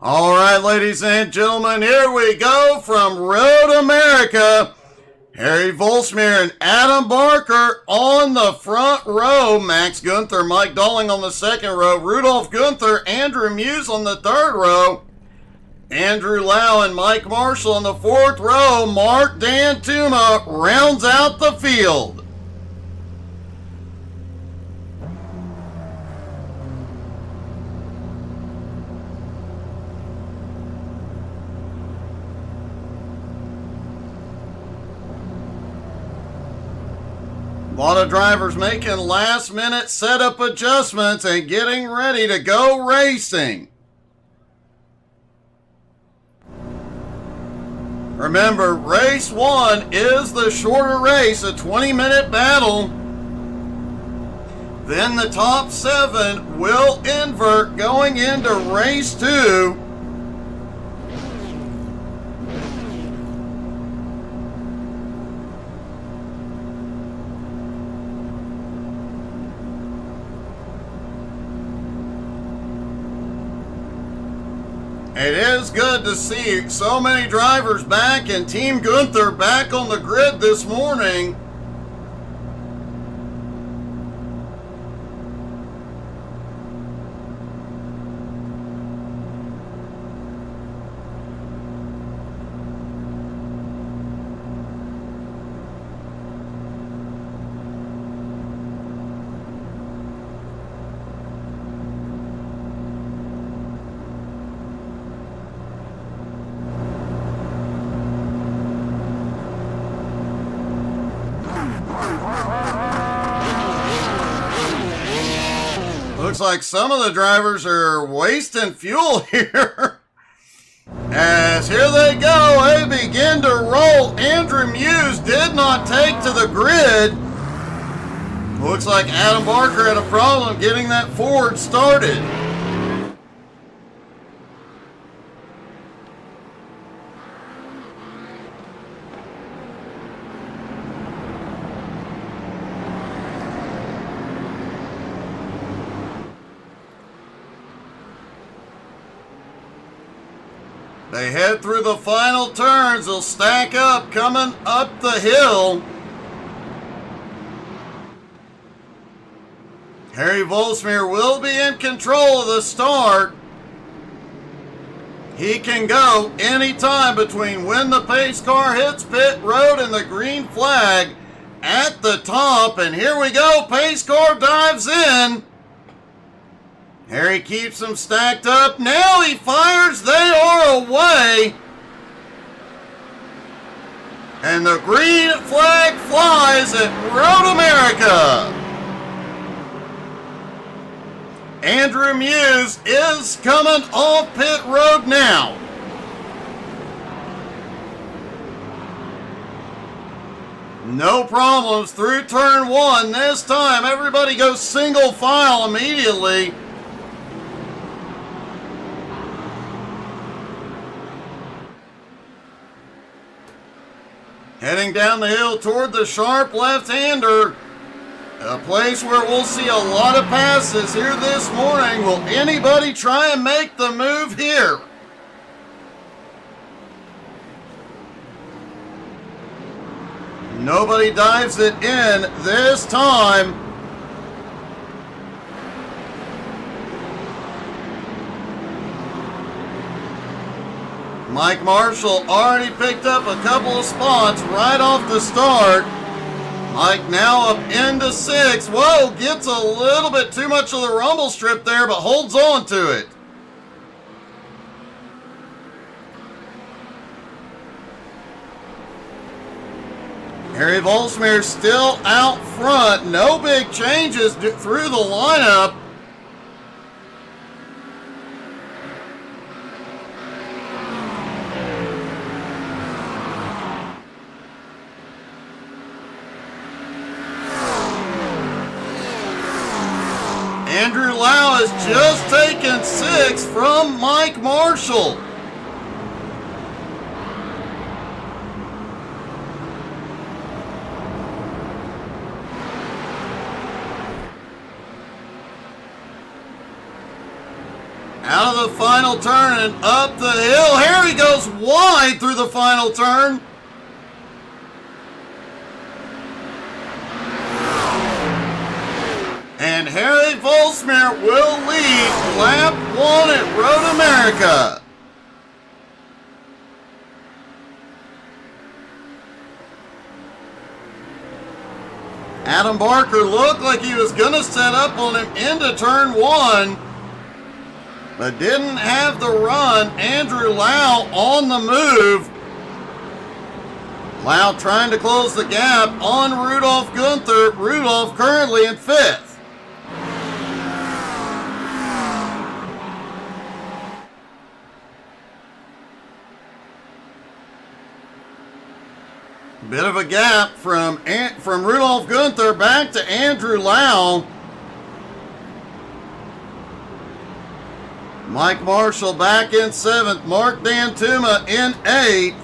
All right, ladies and gentlemen, here we go from Road America. Harry Volsmere and Adam Barker on the front row. Max Gunther, Mike Dolling on the second row. Rudolph Gunther, Andrew Muse on the third row. Andrew Lau and Mike Marshall on the fourth row. Mark Dantuma rounds out the field. A lot of drivers making last-minute setup adjustments and getting ready to go racing. Remember, race 1 is the shorter race, a 20-minute battle. Then the top 7 will invert going into race 2. It is good to see so many drivers back and Team Gunther back on the grid this morning. Looks like some of the drivers are wasting fuel here. As here they go, they begin to roll. Andrew Muse did not take to the grid. Looks like Adam Barker had a problem getting that Ford started. They head through the final turns. They'll stack up coming up the hill. Harry Volsmere will be in control of the start. He can go anytime between when the pace car hits pit road and the green flag at the top. And here we go. Pace car dives in. Harry keeps them stacked up. Now he fires. They are away. And the green flag flies at Road America. Andrew Muse is coming off pit road now. No problems through turn 1. This time everybody goes single file immediately. Heading down the hill toward the sharp left-hander. A place where we'll see a lot of passes here this morning. Will anybody try and make the move here? Nobody dives it in this time. Mike Marshall already picked up a couple of spots right off the start. Mike now up into 6th. Whoa, gets a little bit too much of the rumble strip there, but holds on to it. Harry Volsmere still out front. No big changes through the lineup. Andrew Lau has just taken 6th from Mike Marshall. Out of the final turn and up the hill. Harry goes wide through the final turn. And Harry Volsmere will lead lap 1 at Road America. Adam Barker looked like he was going to set up on him into turn 1, but didn't have the run. Andrew Lau on the move. Lau trying to close the gap on Rudolph Gunther. Rudolph currently in 5th. Bit of a gap from Rudolph Gunther back to Andrew Lau. Mike Marshall back in 7th. Mark Dantuma in 8th.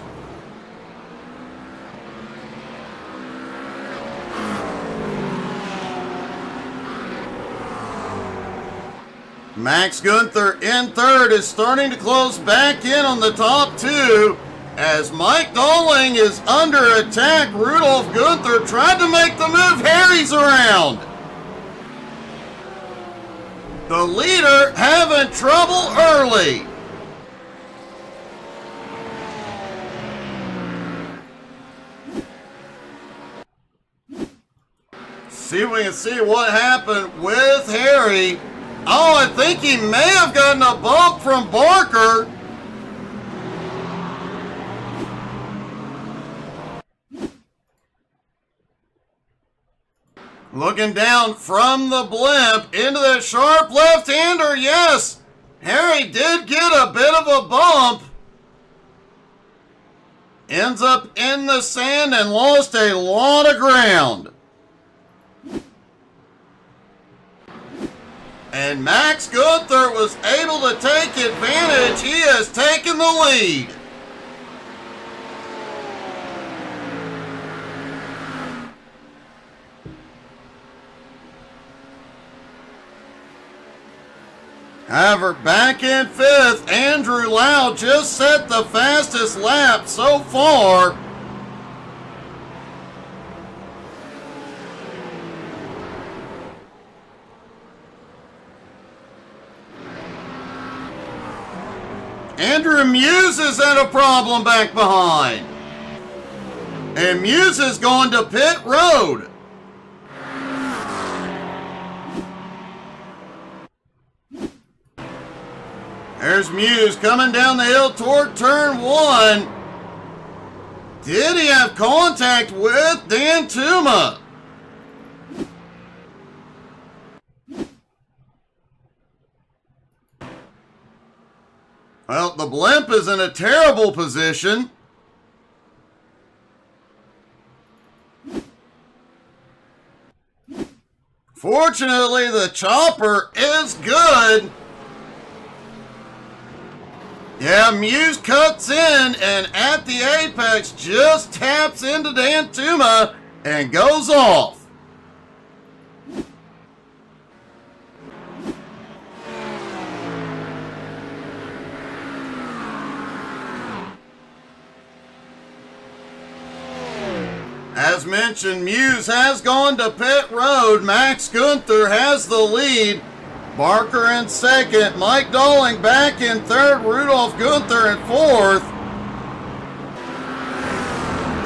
Max Gunther in 3rd is starting to close back in on the top 2. As Mike Dolling is under attack, Rudolph Gunther tried to make the move. Harry's around. The leader having trouble early. See if we can see what happened with Harry. Oh, I think he may have gotten a bump from Barker. Looking down from the blimp into the sharp left-hander. Yes, Harry did get a bit of a bump. Ends up in the sand and lost a lot of ground. And Max Gunther was able to take advantage. He has taken the lead. However, back in 5th, Andrew Lau just set the fastest lap so far. Andrew Muse has had a problem back behind. And Muse has gone to pit road. There's Muse coming down the hill toward turn 1. Did he have contact with Dantuma? Well, the blimp is in a terrible position. Fortunately, the chopper is good. Yeah, Muse cuts in and at the apex just taps into Dantuma and goes off. As mentioned, Muse has gone to pit road. Max Gunther has the lead. Barker in 2nd. Mike Dolling back in 3rd. Rudolph Gunther in 4th.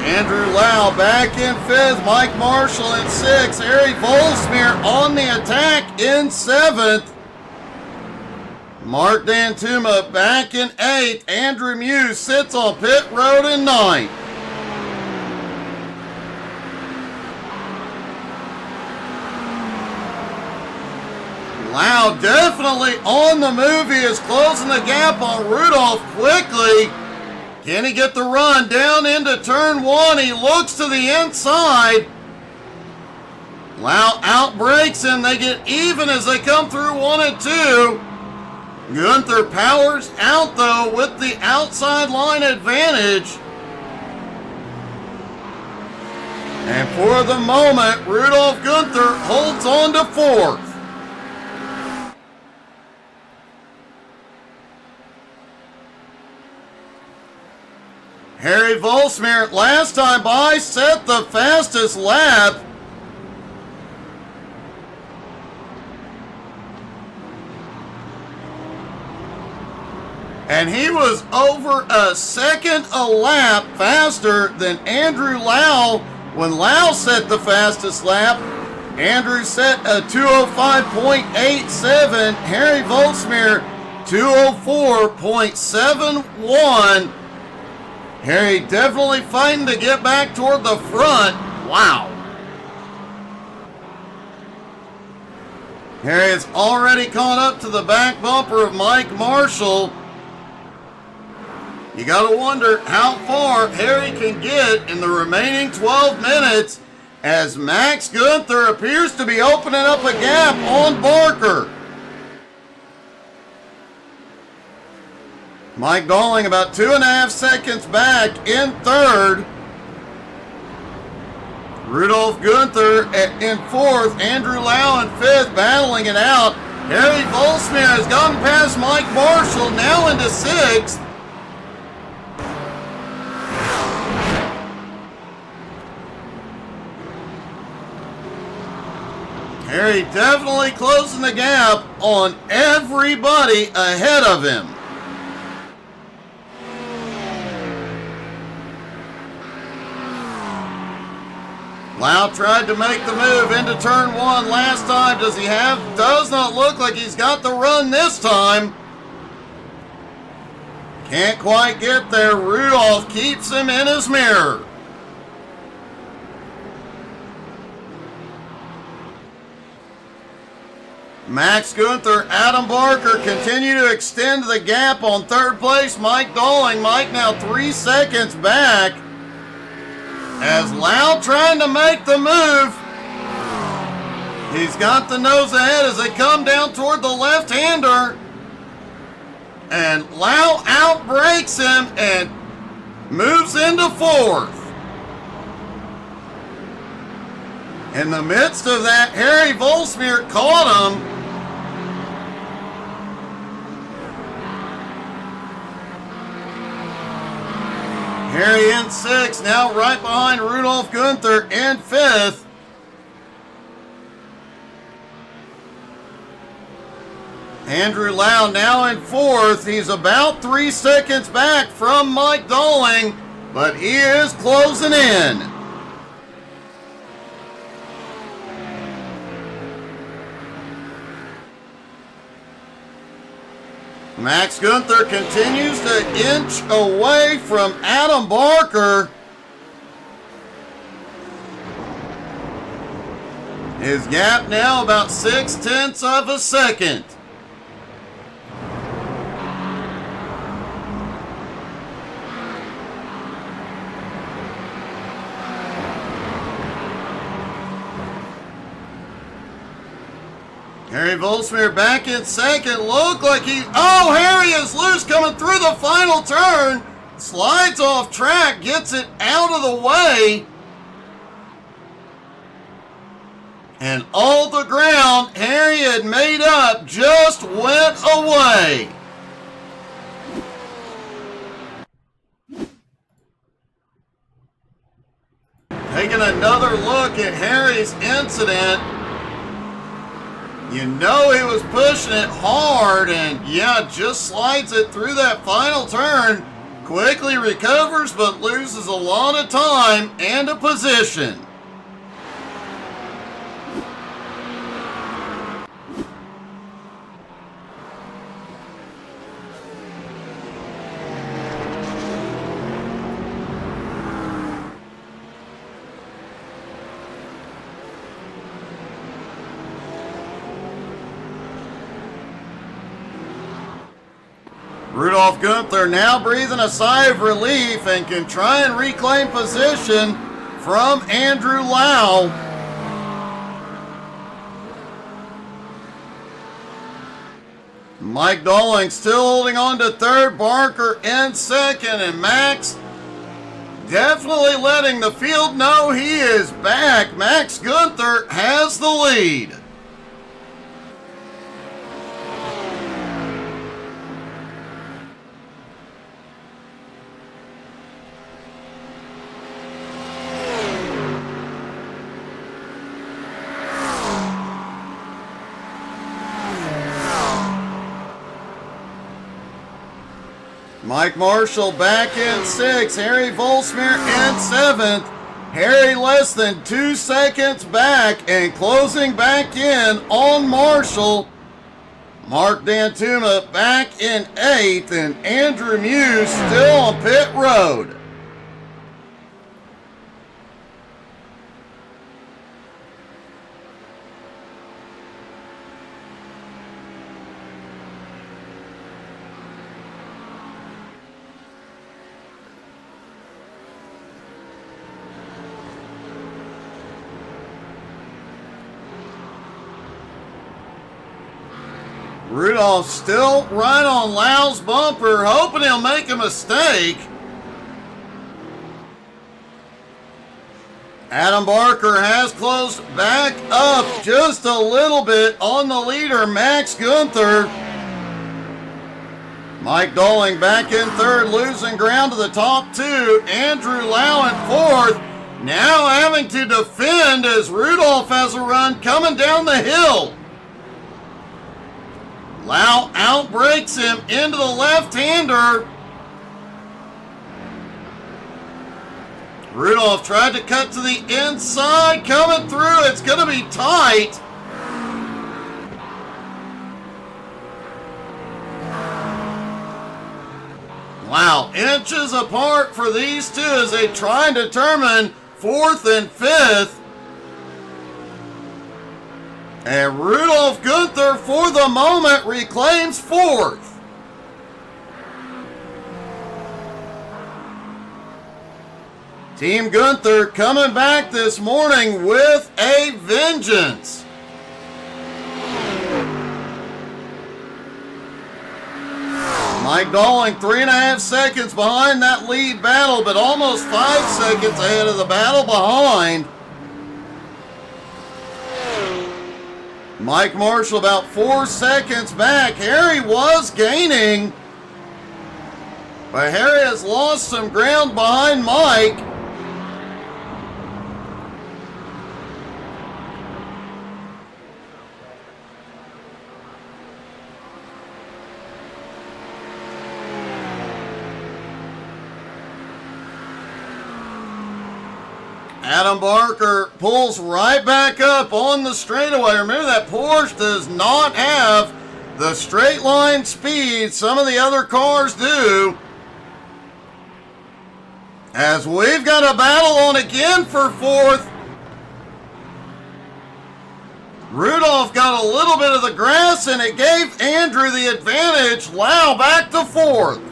Andrew Lau back in 5th. Mike Marshall in 6th. Harry Volsmere on the attack in 7th. Mark Dantuma back in 8th. Andrew Muse sits on pit road in 9th. Lau definitely on the move. He is closing the gap on Rudolph quickly. Can he get the run down into turn 1? He looks to the inside. Lau outbreaks him. They get even as they come through 1 and 2. Gunther powers out though with the outside line advantage. And for the moment, Rudolph Gunther holds on to 4th. Harry Volsmir, last time by, set the fastest lap. And he was over a second a lap faster than Andrew Lau. When Lau set the fastest lap, Andrew set a 2:05.87. Harry Volsmir, 2:04.71. Harry definitely fighting to get back toward the front. Wow. Harry has already caught up to the back bumper of Mike Marshall. You gotta wonder how far Harry can get in the remaining 12 minutes as Max Gunther appears to be opening up a gap on Barker. Mike Dolling about 2.5 seconds back in third. Rudolph Gunther in fourth. Andrew Lau in fifth, battling it out. Harry Volsmir has gotten past Mike Marshall, now into sixth. Harry definitely closing the gap on everybody ahead of him. Lau tried to make the move into turn one last time. Does he have? Does not look like he's got the run this time. Can't quite get there. Rudolph keeps him in his mirror. Max Gunther, Adam Barker continue to extend the gap on third place. Mike Dolling. Mike now 3 seconds back. As Lau trying to make the move. He's got the nose ahead as they come down toward the left-hander. And Lau outbreaks him and moves into fourth. In the midst of that, Harry Volsmir caught him. Harry in sixth, now right behind Rudolph Gunther in fifth. Andrew Lau now in fourth. He's about 3 seconds back from Mike Dolling, but he is closing in. Max Gunther continues to inch away from Adam Barker. His gap now about 0.6 of a second. Harry Volsmir back in second. Look like oh, Harry is loose coming through the final turn. Slides off track, gets it out of the way. And all the ground Harry had made up just went away. Taking another look at Harry's incident. You know he was pushing it hard and yeah, just slides it through that final turn. Quickly recovers but loses a lot of time and a position. Rudolph Gunther now breathing a sigh of relief and can try and reclaim position from Andrew Lau. Mike Dolling still holding on to third, Barker in second, and Max definitely letting the field know he is back. Max Gunther has the lead. Mike Marshall back in 6th. Harry Volsmere in 7th. Harry less than 2 seconds back and closing back in on Marshall. Mark Dantuma back in 8th, and Andrew Muse still on pit road. Rudolph still right on Lau's bumper, hoping he'll make a mistake. Adam Barker has closed back up just a little bit on the leader, Max Gunther. Mike Dolling back in 3rd, losing ground to the top 2. Andrew Lau in 4th. Now having to defend as Rudolph has a run coming down the hill. Lau outbreaks him into the left-hander. Rudolph tried to cut to the inside, coming through. It's going to be tight. Wow, inches apart for these two as they try and determine 4th and 5th. And Rudolph Gunther, for the moment, reclaims 4th. Team Gunther coming back this morning with a vengeance. Mike Dolling 3.5 seconds behind that lead battle, but almost 5 seconds ahead of the battle behind. Mike Marshall about 4 seconds back. Harry was gaining, but Harry has lost some ground behind Mike. Adam Barker pulls right back up on the straightaway. Remember that Porsche does not have the straight line speed some of the other cars do. As we've got a battle on again for 4th. Rudolph got a little bit of the grass and it gave Andrew the advantage. Lau back to 4th.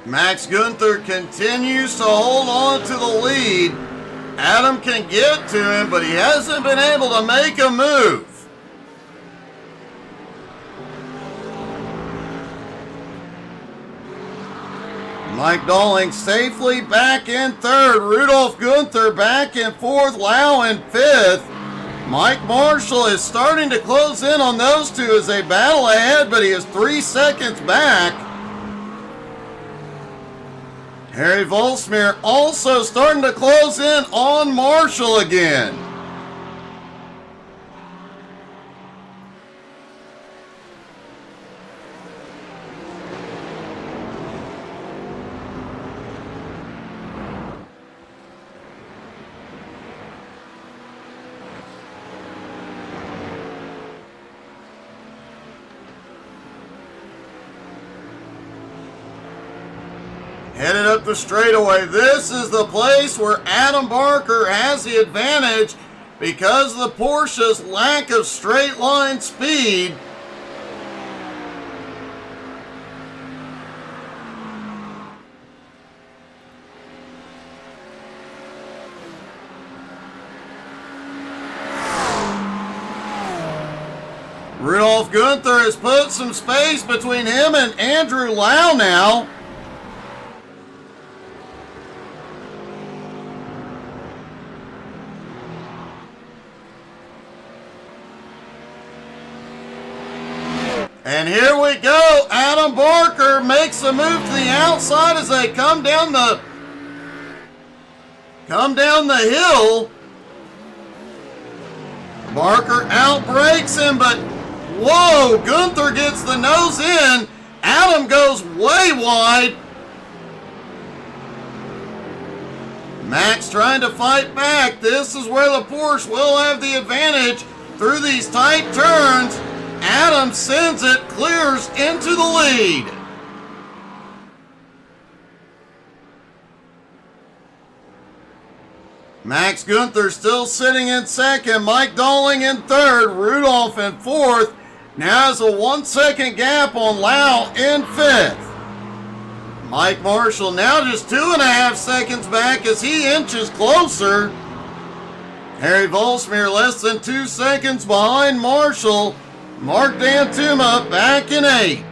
Max Gunther continues to hold on to the lead. Adam can get to him, but he hasn't been able to make a move. Mike Dolling safely back in 3rd. Rudolph Gunther back in 4th. Lau in 5th. Mike Marshall is starting to close in on those two as they battle ahead, but he is 3 seconds back. Harry Volsmere also starting to close in on Marshall again. Headed up the straightaway. This is the place where Adam Barker has the advantage because of the Porsche's lack of straight line speed. Rudolph Gunther has put some space between him and Andrew Lau now. And here we go. Adam Barker makes a move to the outside as they come down the hill. Barker outbrakes him, but whoa, Gunther gets the nose in. Adam goes way wide. Max trying to fight back. This is where the Porsche will have the advantage through these tight turns. Adam sends it, clears into the lead. Max Gunther still sitting in second, Mike Dolling in third, Rudolph in fourth. Now has a 1 second gap on Lau in fifth. Mike Marshall now just 2.5 seconds back as he inches closer. Harry Volsmir less than 2 seconds behind Marshall. Mark Dantuma back in eighth.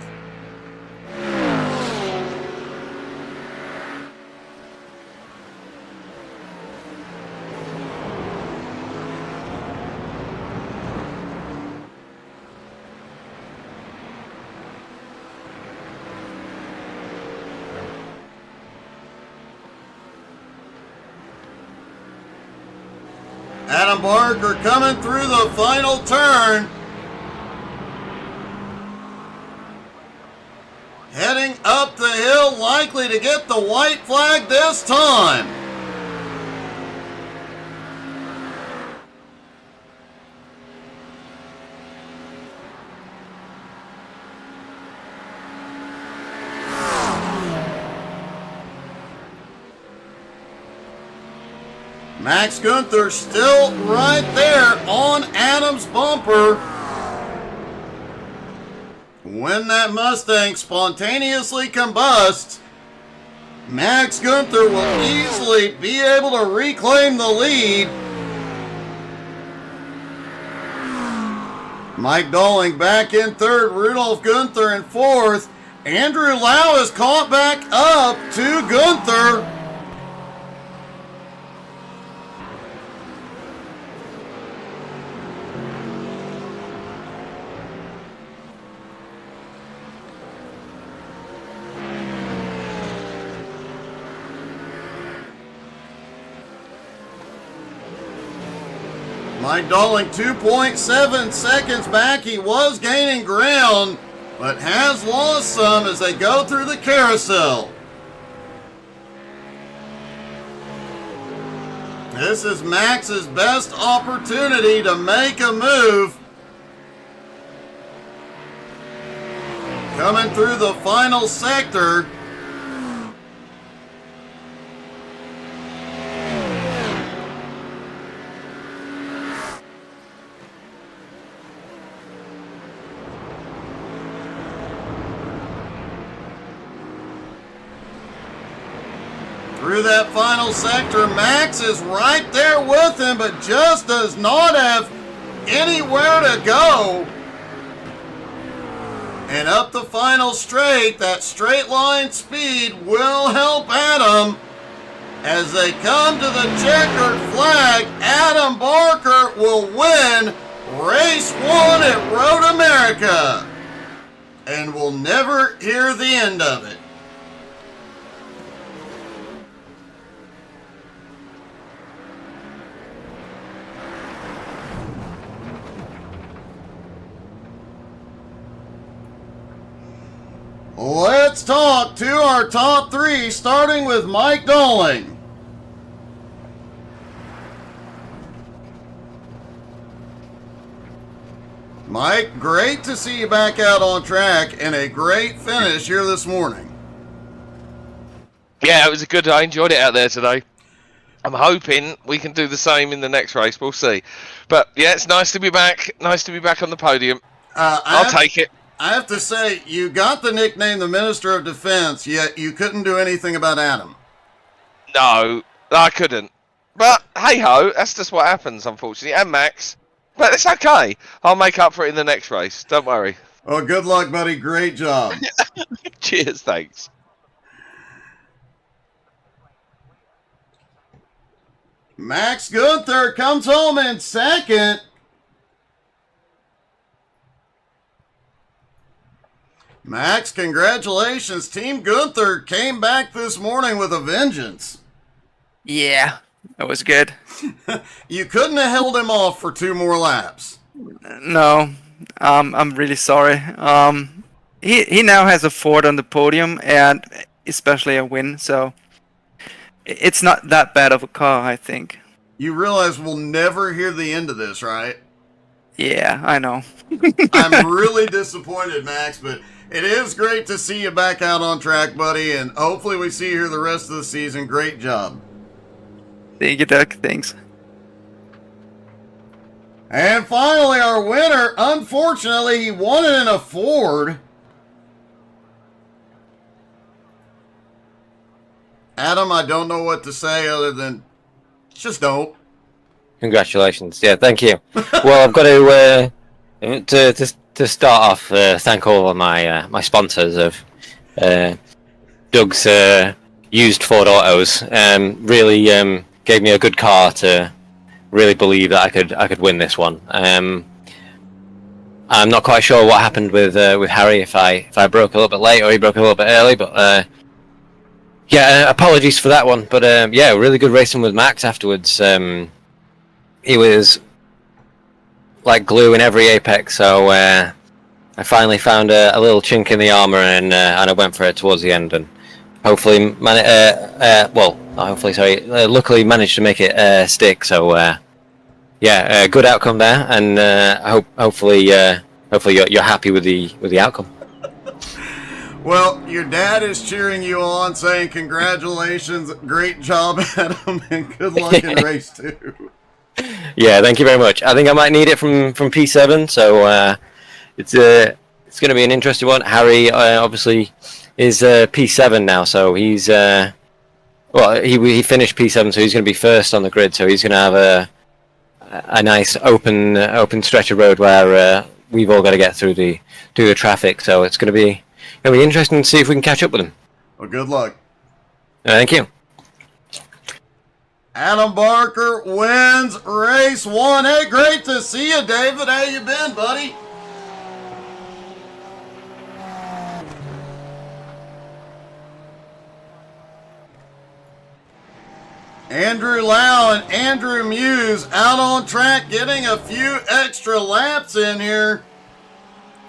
Adam Barker coming through the final turn. Heading up the hill, likely to get the white flag this time. Max Gunther still right there on Adam's bumper. When that Mustang spontaneously combusts, Max Gunther will easily be able to reclaim the lead. Mike Dolling back in third, Rudolph Gunther in fourth. Andrew Lau is caught back up to Gunther. Mike Dolling 2.7 seconds back. He was gaining ground, but has lost some as they go through the carousel. This is Max's best opportunity to make a move. Coming through the final sector. Through that final sector, Max is right there with him, but just does not have anywhere to go. And up the final straight, that straight line speed will help Adam. As they come to the checkered flag, Adam Barker will win race 1 at Road America. And we'll never hear the end of it. Let's talk to our top three, starting with Mike Dolling. Mike, great to see you back out on track and a great finish here this morning. Yeah, it was I enjoyed it out there today. I'm hoping we can do the same in the next race. We'll see. But yeah, it's nice to be back. Nice to be back on the podium. I'll take it. I have to say, you got the nickname the Minister of Defense, yet you couldn't do anything about Adam. No, I couldn't. But hey-ho, that's just what happens, unfortunately. And Max. But it's okay. I'll make up for it in the next race. Don't worry. Well, good luck, buddy. Great job. Cheers, thanks. Max Gunther comes home in second. Max, congratulations. Team Gunther came back this morning with a vengeance. Yeah, it was good. You couldn't have held him off for 2 more laps. No, I'm really sorry. He now has a Ford on the podium and especially a win, so it's not that bad of a car, I think. You realize we'll never hear the end of this, right? Yeah, I know. I'm really disappointed, Max, but it is great to see you back out on track, buddy, and hopefully we see you here the rest of the season. Great job. Thank you, Doug. Thanks. And finally, our winner, unfortunately, he won it in a Ford. Adam, I don't know what to say other than just don't. Congratulations. Yeah, thank you. Well, I've got to start off, thank all of my sponsors of Doug's used Ford Autos. Really gave me a good car to really believe that I could win this one. I'm not quite sure what happened with Harry, if I broke a little bit late or he broke a little bit early, but yeah, apologies for that one. But yeah, really good racing with Max afterwards. He was like glue in every apex, so I finally found a little chink in the armor, and I went for it towards the end, and hopefully, luckily managed to make it stick. So yeah, good outcome there, and hopefully you're happy with the outcome. Well, your dad is cheering you on, saying congratulations, great job, Adam, and good luck in race 2. Yeah, thank you very much. I think I might need it from P7, so it's going to be an interesting one. Harry obviously is P7 now, so he's he finished P7, so he's going to be first on the grid. So he's going to have a nice open stretch of road where we've all got to get through the traffic. So it's going to be interesting to see if we can catch up with him. Well, good luck. Thank you. Adam Barker wins race 1. Hey, great to see you, David. How you been, buddy? Andrew Lau and Andrew Muse out on track, getting a few extra laps in here.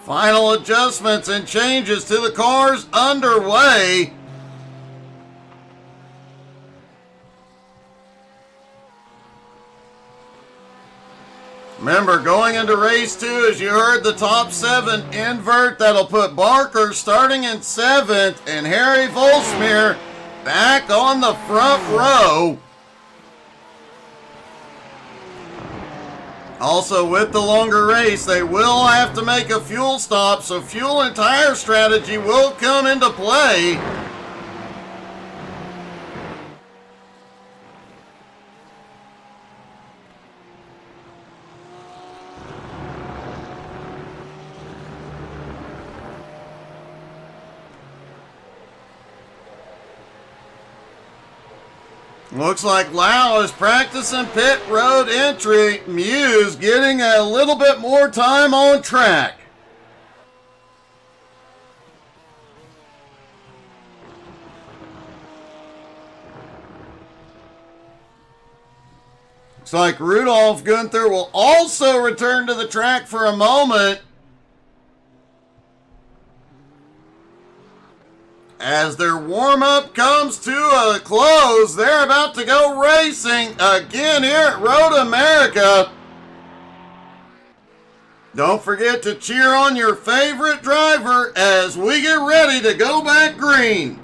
Final adjustments and changes to the cars underway. Remember, going into race 2, as you heard, the top 7 invert. That'll put Barker starting in 7th and Harry Volsmeer back on the front row. Also, with the longer race, they will have to make a fuel stop, so fuel and tire strategy will come into play. Looks like Lau is practicing pit road entry. Muse getting a little bit more time on track. Looks like Rudolph Gunther will also return to the track for a moment. As their warm-up comes to a close, they're about to go racing again here at Road America. Don't forget to cheer on your favorite driver as we get ready to go back green.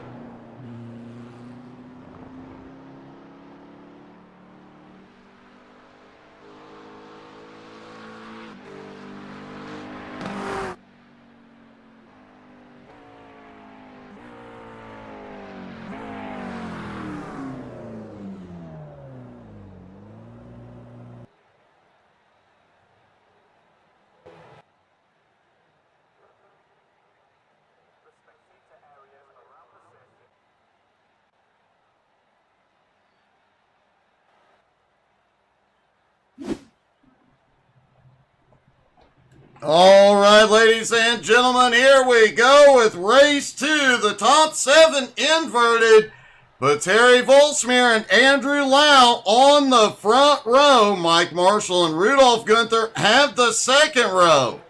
All right, ladies and gentlemen, here we go with race 2. The top 7 inverted puts Harry Volsmir and Andrew Lau on the front row. Mike Marshall and Rudolph Gunther have the second row.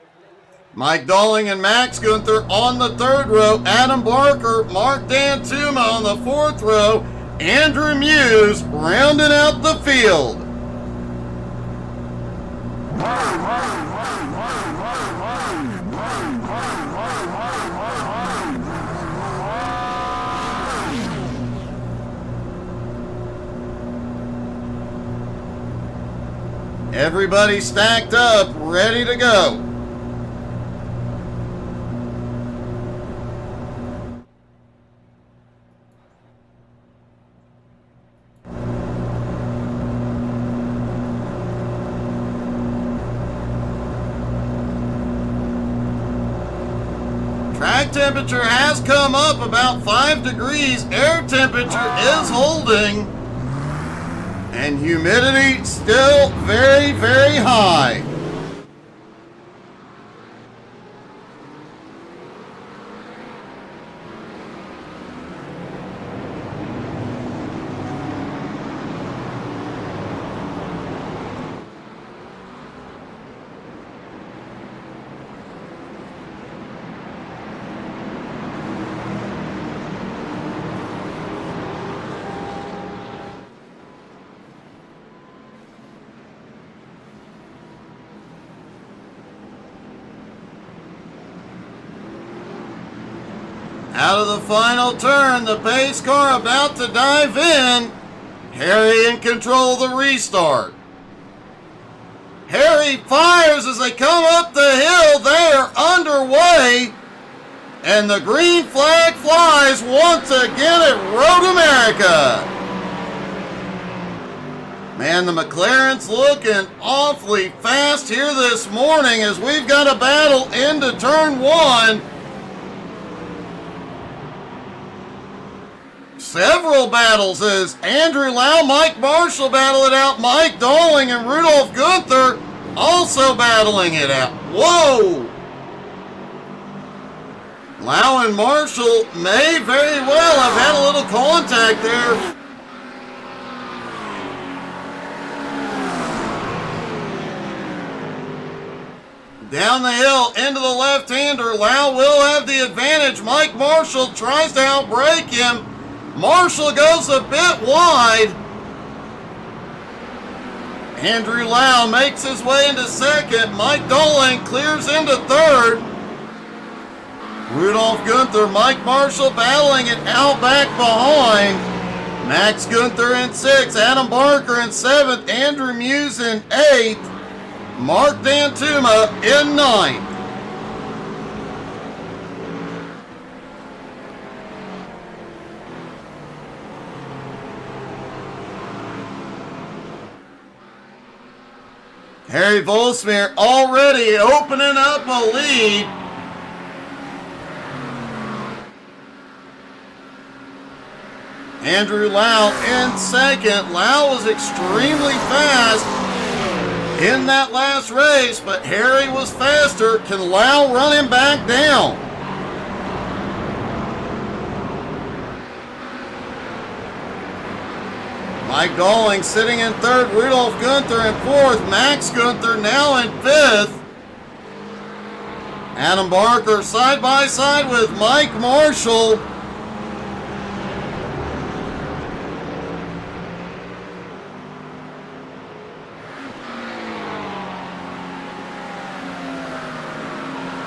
Mike Dolling and Max Gunther on the third row. Adam Barker, Mark Dantuma on the fourth row. Andrew Muse rounding out the field. Everybody stacked up, ready to go. Track temperature has come up about 5 degrees. Air temperature is holding. And humidity still very, very high. Out of the final turn, the pace car about to dive in. Harry in control of the restart. Harry fires as they come up the hill. They are underway. And the green flag flies once again at Road America. Man, the McLaren's looking awfully fast here this morning as we've got a battle into turn 1. Several battles as Andrew Lau, Mike Marshall battle it out. Mike Dolling and Rudolph Gunther also battling it out. Whoa! Lau and Marshall may very well have had a little contact there. Down the hill into the left-hander. Lau will have the advantage. Mike Marshall tries to outbrake him. Marshall goes a bit wide. Andrew Lau makes his way into second. Mike Dolling clears into third. Rudolph Gunther, Mike Marshall battling it out back behind. Max Gunther in 6th. Adam Barker in 7th. Andrew Muse in 8th. Mark Dantuma in 9th. Harry Volsmir already opening up a lead. Andrew Lau in second. Lau was extremely fast in that last race, but Harry was faster. Can Lau run him back down? Mike Dolling sitting in third, Rudolph Gunther in fourth, Max Gunther now in fifth. Adam Barker side by side with Mike Marshall.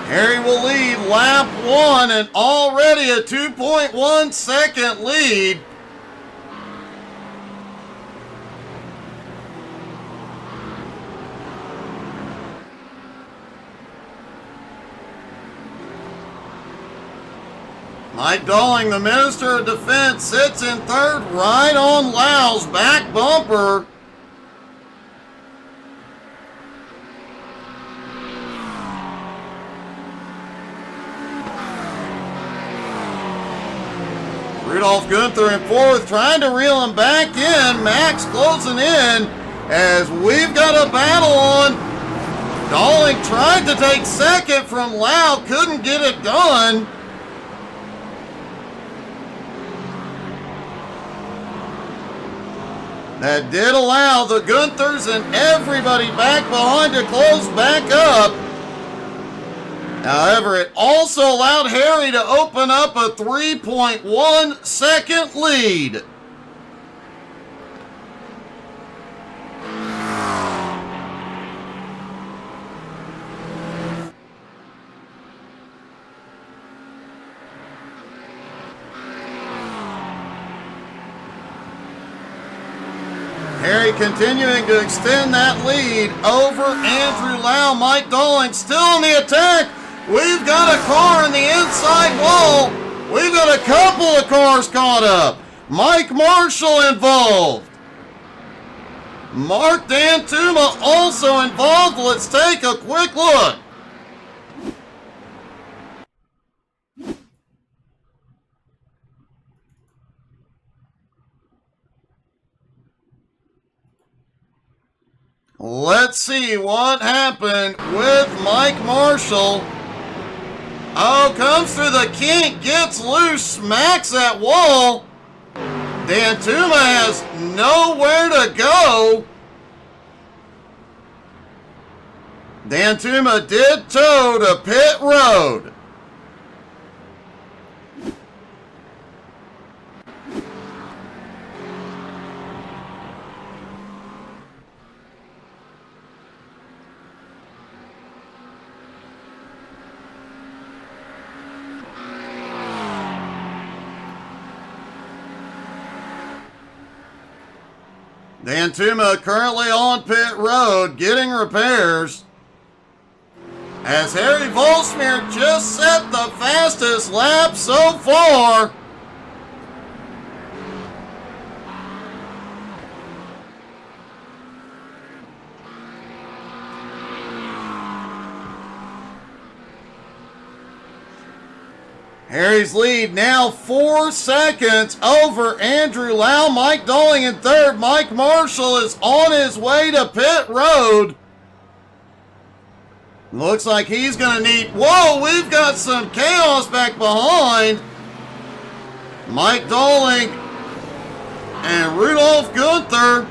Harry will lead lap 1 and already a 2.1 second lead. Mike Dolling, the Minister of Defense, sits in third right on Lau's back bumper. Rudolph Gunther in fourth, trying to reel him back in. Max closing in as we've got a battle on Dolling tried to take second from Lau, couldn't get it done. That did allow the Gunthers and everybody back behind to close back up. However, it also allowed Harry to open up a 3.1 second lead. Harry continuing to extend that lead over Andrew Lau. Mike Dolling still on the attack. We've got a car in the inside wall. We've got a couple of cars caught up. Mike Marshall involved. Mark Dantuma also involved. Let's take a quick look. Let's see what happened with Mike Marshall. Oh, comes through the kink, gets loose, smacks that wall. Dantuma has nowhere to go. Dantuma did tow to pit road. Dantuma currently on pit road getting repairs. As Harry Volsmere just set the fastest lap so far. Harry's lead now 4 seconds over Andrew Lau. Mike Dolling in third. Mike Marshall is on his way to pit road. Looks like he's going to need... Whoa, we've got some chaos back behind. Mike Dolling and Rudolph Gunther.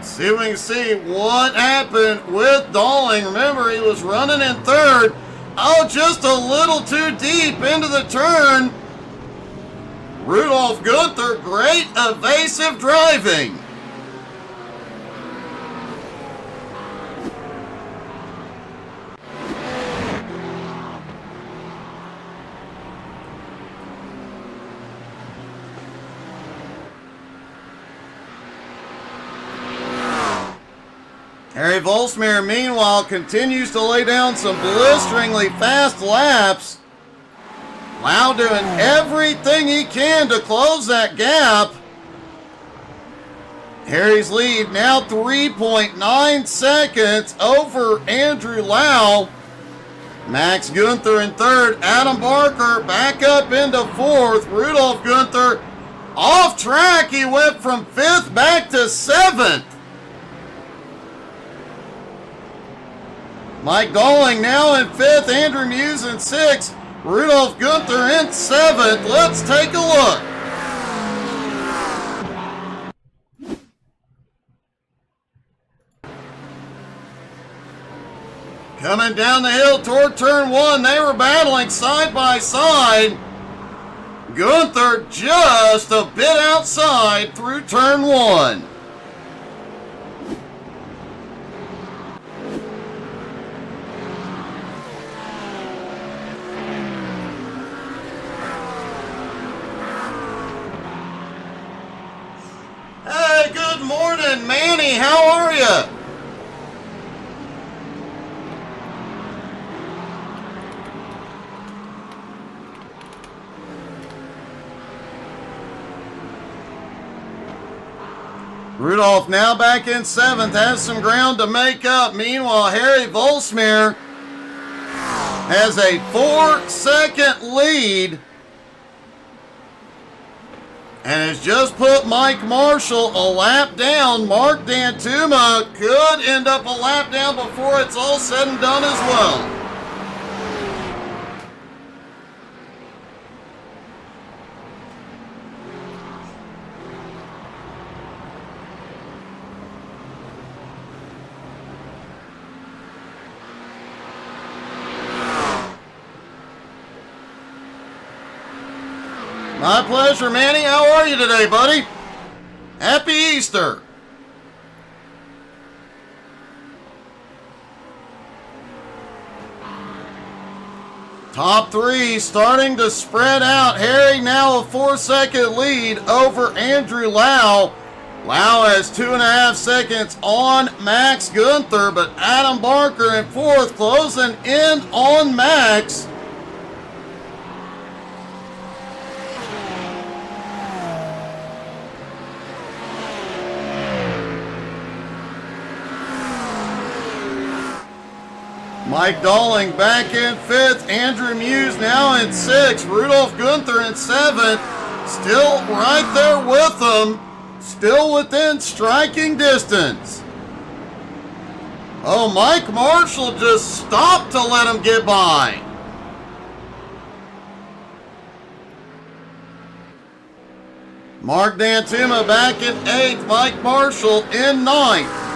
See if we can see what happened with Dolling. Remember, he was running in third. Oh, just a little too deep into the turn. Rudolph Gunther, great evasive driving. Harry Volsmere, meanwhile, continues to lay down some blisteringly fast laps. Lau doing everything he can to close that gap. Harry's lead now 3.9 seconds over Andrew Lau. Max Gunther in third. Adam Barker back up into fourth. Rudolph Gunther off track. He went from fifth back to seventh. Mike Dolling now in fifth, Andrew Muse in sixth, Rudolph Gunther in seventh. Let's take a look. Coming down the hill toward turn one, they were battling side by side. Gunther just a bit outside through turn one. Hey, good morning, Manny. How are you? Rudolph now back in seventh, has some ground to make up. Meanwhile, Harry Volsmere has a 4-second lead. and has just put Mike Marshall a lap down. Mark Dantuma could end up a lap down before it's all said and done as well. My pleasure, Manny. How are you today, buddy? Happy Easter. Top three starting to spread out. Harry now a 4-second lead over Andrew Lau. Lau has 2.5 seconds on Max Gunther, but Adam Barker in fourth, closing in on Max. Mike Dolling back in fifth. Andrew Muse now in sixth. Rudolph Gunther in seventh. Still right there with them. Still within striking distance. Oh, Mike Marshall just stopped to let him get by. Mark Dantuma back in eighth. Mike Marshall in ninth.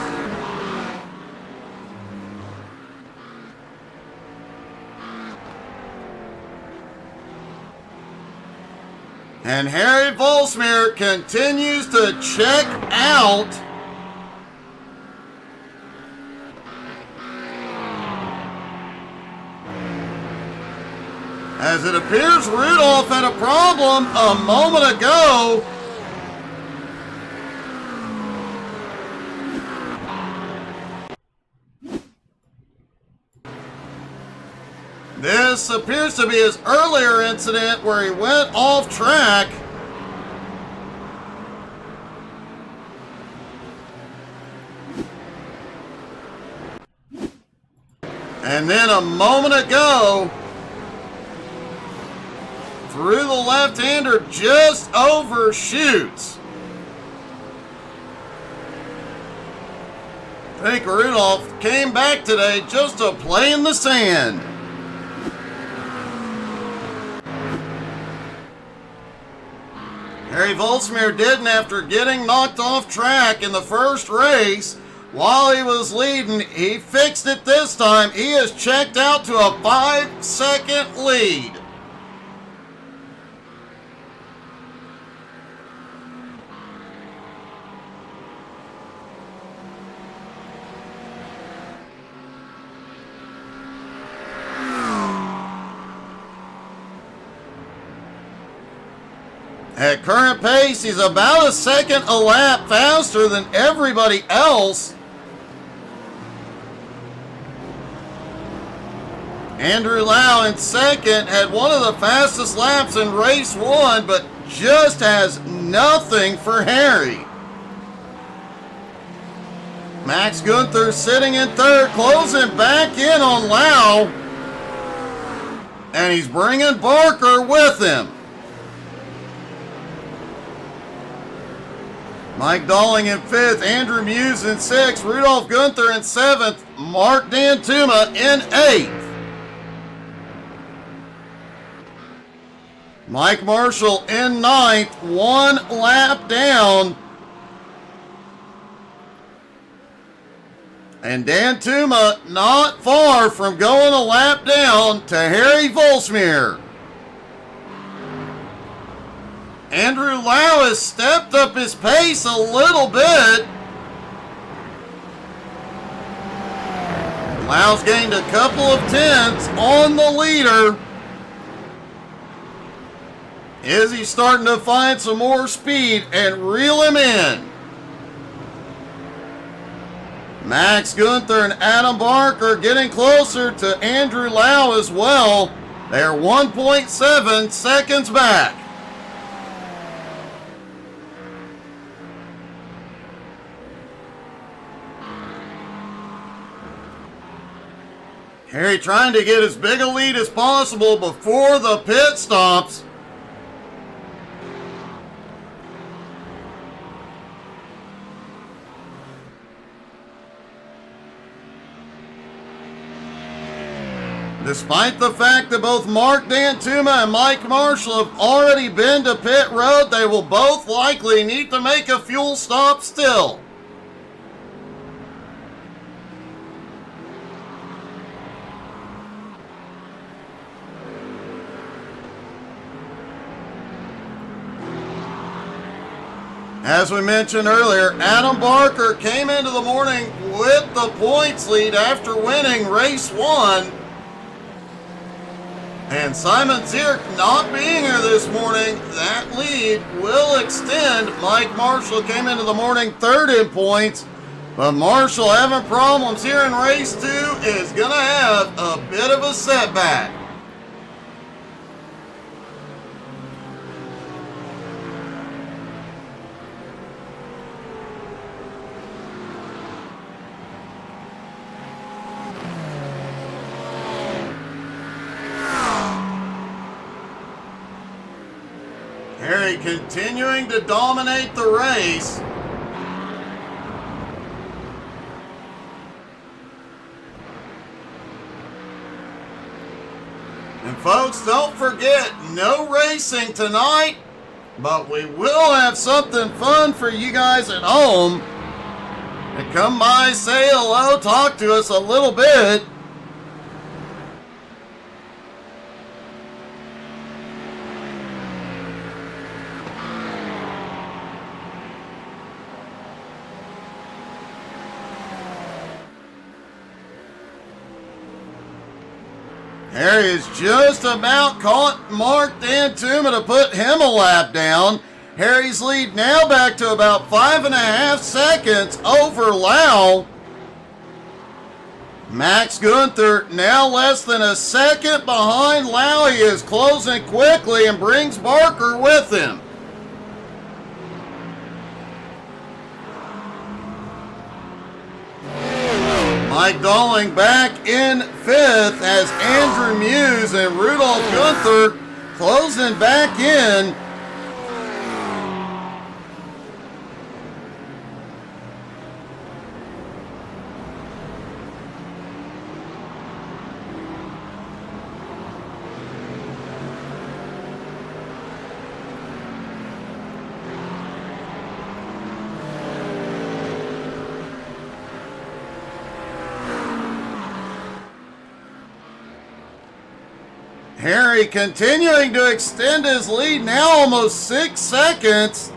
And Harry Volsmere continues to check out. As it appears Rudolph had a problem a moment ago. This appears to be his earlier incident where he went off track. And then a moment ago, through the left-hander, just overshoots. I think Rudolph came back today just to play in the sand. Harry Volsmere didn't after getting knocked off track in the first race. While he was leading, he fixed it this time. He has checked out to a 5-second lead. At current pace, he's about a second a lap faster than everybody else. Andrew Lau in second had one of the fastest laps in race one, but just has nothing for Harry. Max Gunther sitting in third, closing back in on Lau. And he's bringing Barker with him. Mike Dolling in fifth, Andrew Muse in sixth, Rudolph Gunther in seventh, Mark Dantuma in eighth. Mike Marshall in ninth, one lap down. And Dantuma not far from going a lap down to Harry Volsmere. Andrew Lau has stepped up his pace a little bit. Lau's gained a couple of tenths on the leader. Is he starting to find some more speed and reel him in? Max Gunther and Adam Barker getting closer to Andrew Lau as well. They're 1.7 seconds back. Harry trying to get as big a lead as possible before the pit stops. Despite the fact that both Mark Dantuma and Mike Marshall have already been to pit road, they will both likely need to make a fuel stop still. As we mentioned earlier, Adam Barker came into the morning with the points lead after winning race 1. And Simon Zierk not being here this morning, that lead will extend. Mike Marshall came into the morning 3rd in points, but Marshall having problems here in race 2 is going to have a bit of a setback. Harry continuing to dominate the race. And folks, don't forget, no racing tonight, but we will have something fun for you guys at home. And come by, say hello, talk to us a little bit. Harry is just about caught Mark Dantuma to put him a lap down. Harry's lead now back to about 5.5 seconds over Lau. Max Gunther now less than a second behind Lau. He is closing quickly and brings Barker with him. Mike Dolling back in 5th as Andrew Muse and Rudolph Gunther closing back in. Harry continuing to extend his lead, now almost 6 seconds.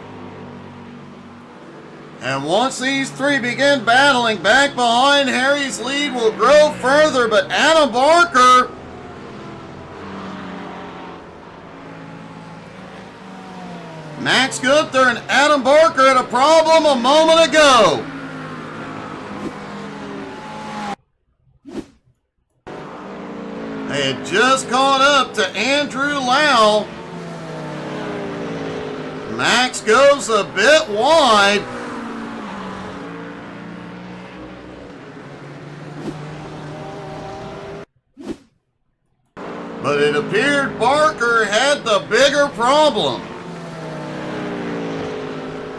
And once these three begin battling back behind, Harry's lead will grow further, but Adam Barker Max Gunther and Adam Barker had a problem a moment ago. They had just caught up to Andrew Lau. Max goes a bit wide. But it appeared Barker had the bigger problem.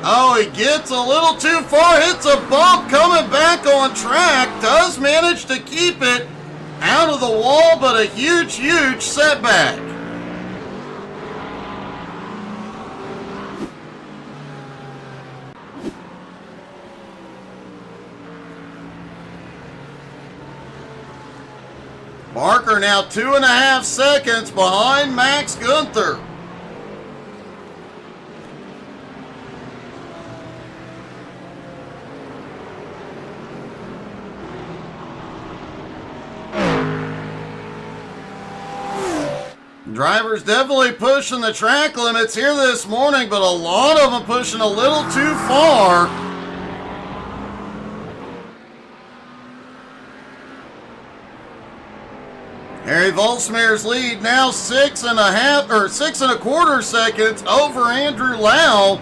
Oh, he gets a little too far, hits a bump coming back on track, does manage to keep it out of the wall, but a huge, huge setback. Barker now 2.5 seconds behind Max Gunther. Drivers definitely pushing the track limits here this morning, but a lot of them pushing a little too far. Harry Volsmeier's lead now 6.25 seconds over Andrew Lau.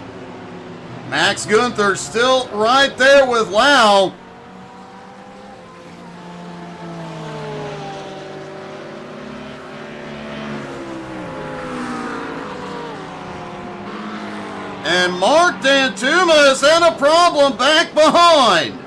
Max Gunther still right there with Lau. And Mark Dantuma has had a problem back behind.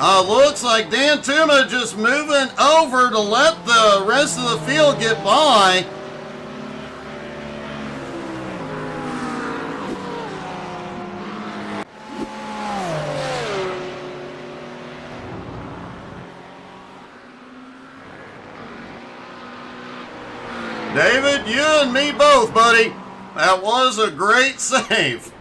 Looks like Dan Tuma just moving over to let the rest of the field get by. David, you and me both, buddy. That was a great save.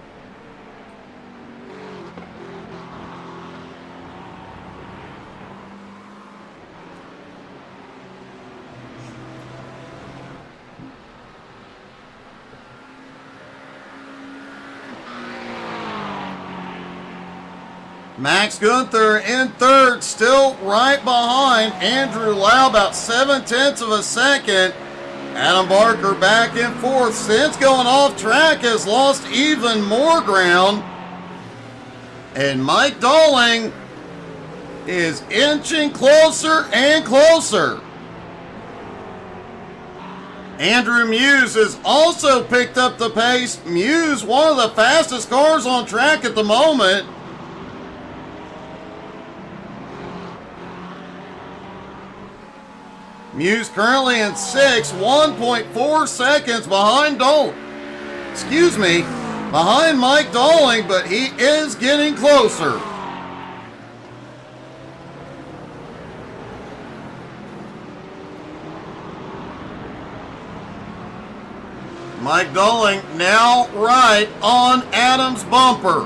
Max Gunther in third, still right behind Andrew Lau, about 7/10 of a second. Adam Barker back in fourth. Since going off track has lost even more ground. And Mike Dolling is inching closer and closer. Andrew Muse has also picked up the pace. Muse, one of the fastest cars on track at the moment. Muse currently in sixth, 1.4 seconds behind behind Mike Dolling, but he is getting closer. Mike Dolling now right on Adam's bumper.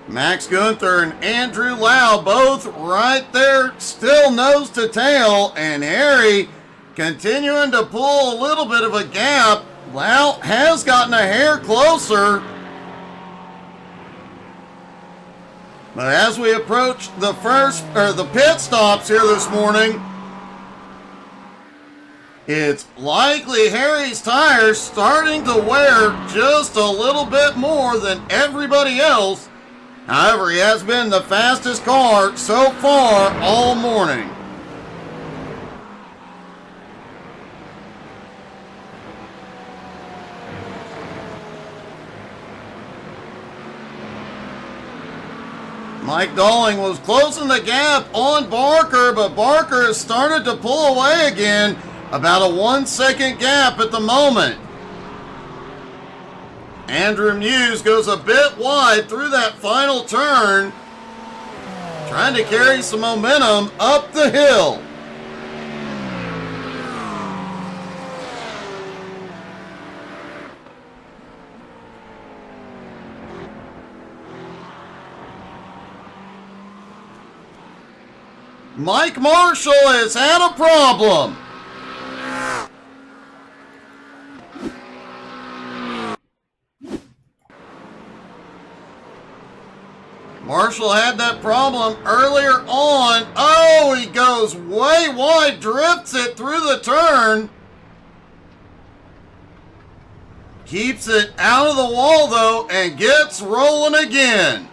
Max Gunther and Andrew Lau both right there, still nose to tail, and Harry continuing to pull a little bit of a gap. Lau has gotten a hair closer. But as we approach the pit stops here this morning, it's likely Harry's tires starting to wear just a little bit more than everybody else. However, he has been the fastest car so far all morning. Mike Dolling was closing the gap on Barker, but Barker has started to pull away again. About a 1 second gap at the moment. Andrew Muse goes a bit wide through that final turn, trying to carry some momentum up the hill. Mike Marshall has had a problem. Marshall had that problem earlier on. Oh, he goes way wide, drifts it through the turn. Keeps it out of the wall, though, and gets rolling again.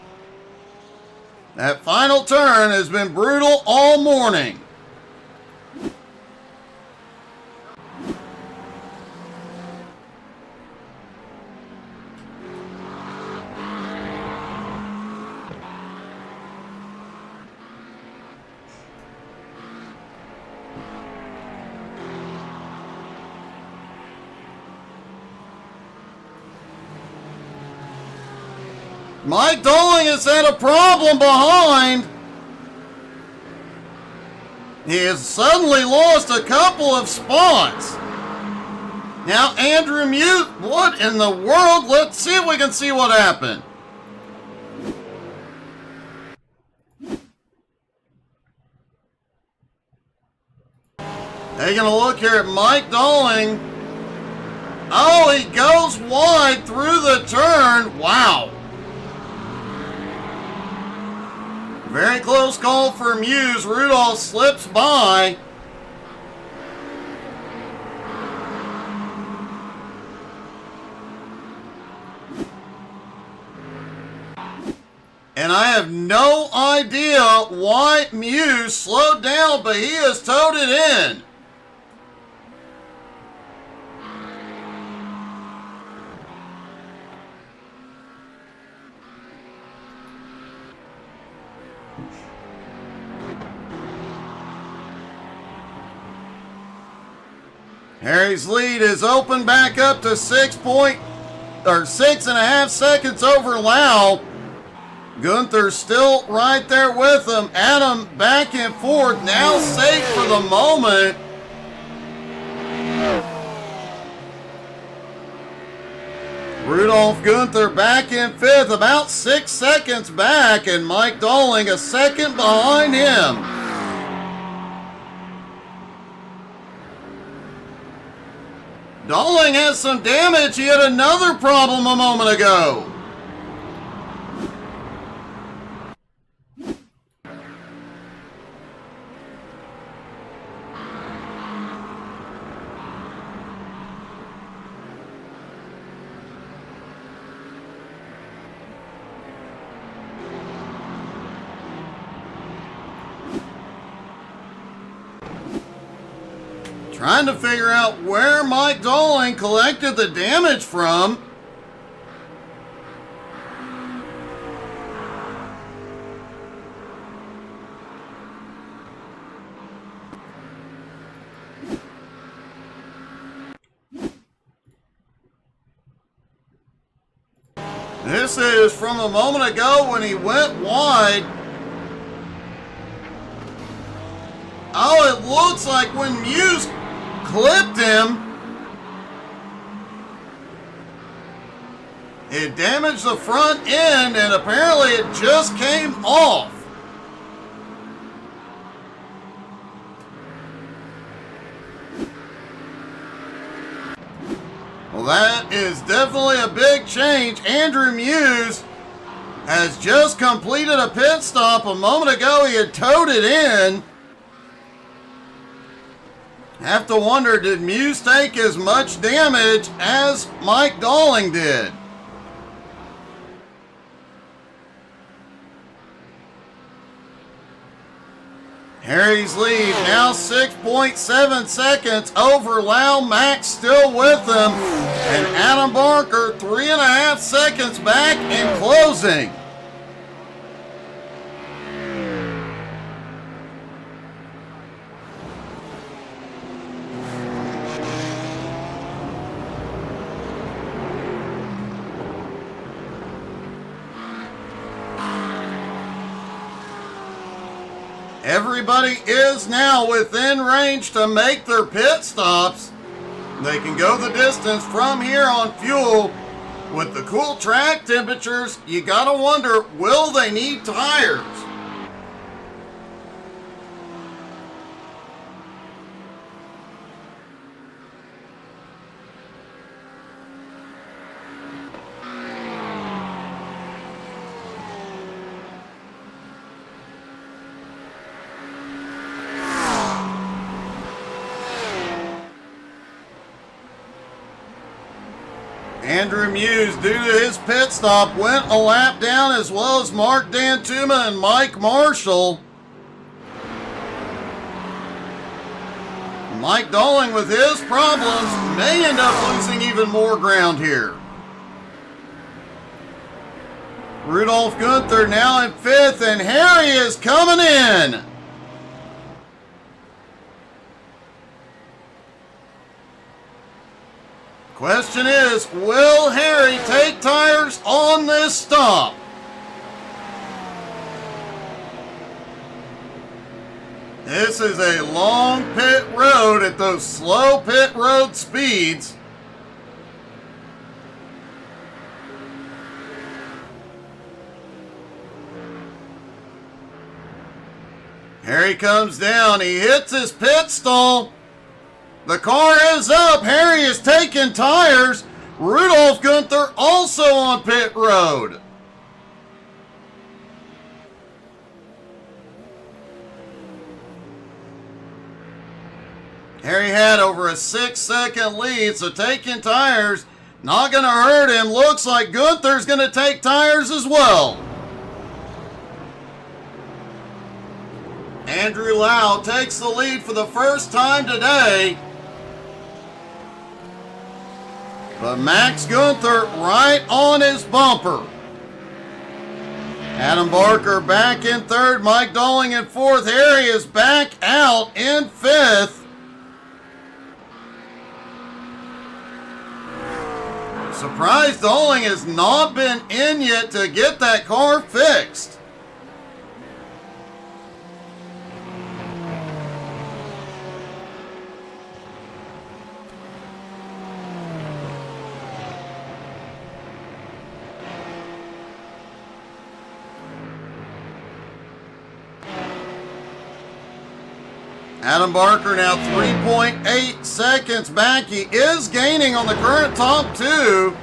That final turn has been brutal all morning. Mike Dolling has had a problem behind. He has suddenly lost a couple of spots. Now Andrew Muse, what in the world? Let's see if we can see what happened. Taking a look here at Mike Dolling. Oh, he goes wide through the turn. Wow. Very close call for Muse. Rudolph slips by. And I have no idea why Muse slowed down, but he has towed it in. Harry's lead is open back up to 6.5 seconds over Lau. Gunther's still right there with him. Adam back and forth, now safe for the moment. Rudolf Gunther back in 5th, about 6 seconds back, and Mike Dolling a second behind him. Dolling has some damage. He had another problem a moment ago. Trying to figure out where Mike Dolling collected the damage from. This is from a moment ago when he went wide. Oh, it looks like when Muse clipped him, it damaged the front end, and apparently it just came off. Well, that is definitely a big change. Andrew Muse has just completed a pit stop. A moment ago, he had towed it in. Have to wonder, did Muse take as much damage as Mike Dolling did? Harry's lead now 6.7 seconds over Lau. Max still with him. And Adam Barker 3.5 seconds back and closing. Everybody is now within range to make their pit stops. They can go the distance from here on fuel. With the cool track temperatures, you gotta wonder, will they need tires? Andrew Muse, due to his pit stop, went a lap down, as well as Mark Dantuma and Mike Marshall. Mike Dolling, with his problems, may end up losing even more ground here. Rudolf Gunther now in 5th, and Harry is coming in. Question is, will Harry take tires on this stop? This is a long pit road at those slow pit road speeds. Harry comes down, he hits his pit stall. The car is up. Harry is taking tires. Rudolf Gunther also on pit road. Harry had over a 6-second lead, so taking tires not going to hurt him. Looks like Gunther's going to take tires as well. Andrew Lau takes the lead for the first time today. But Max Gunther right on his bumper. Adam Barker back in 3rd. Mike Dolling in 4th. Harry is back out in 5th. Surprised Doling has not been in yet to get that car fixed. Adam Barker now 3.8 seconds back. He is gaining on the current top two.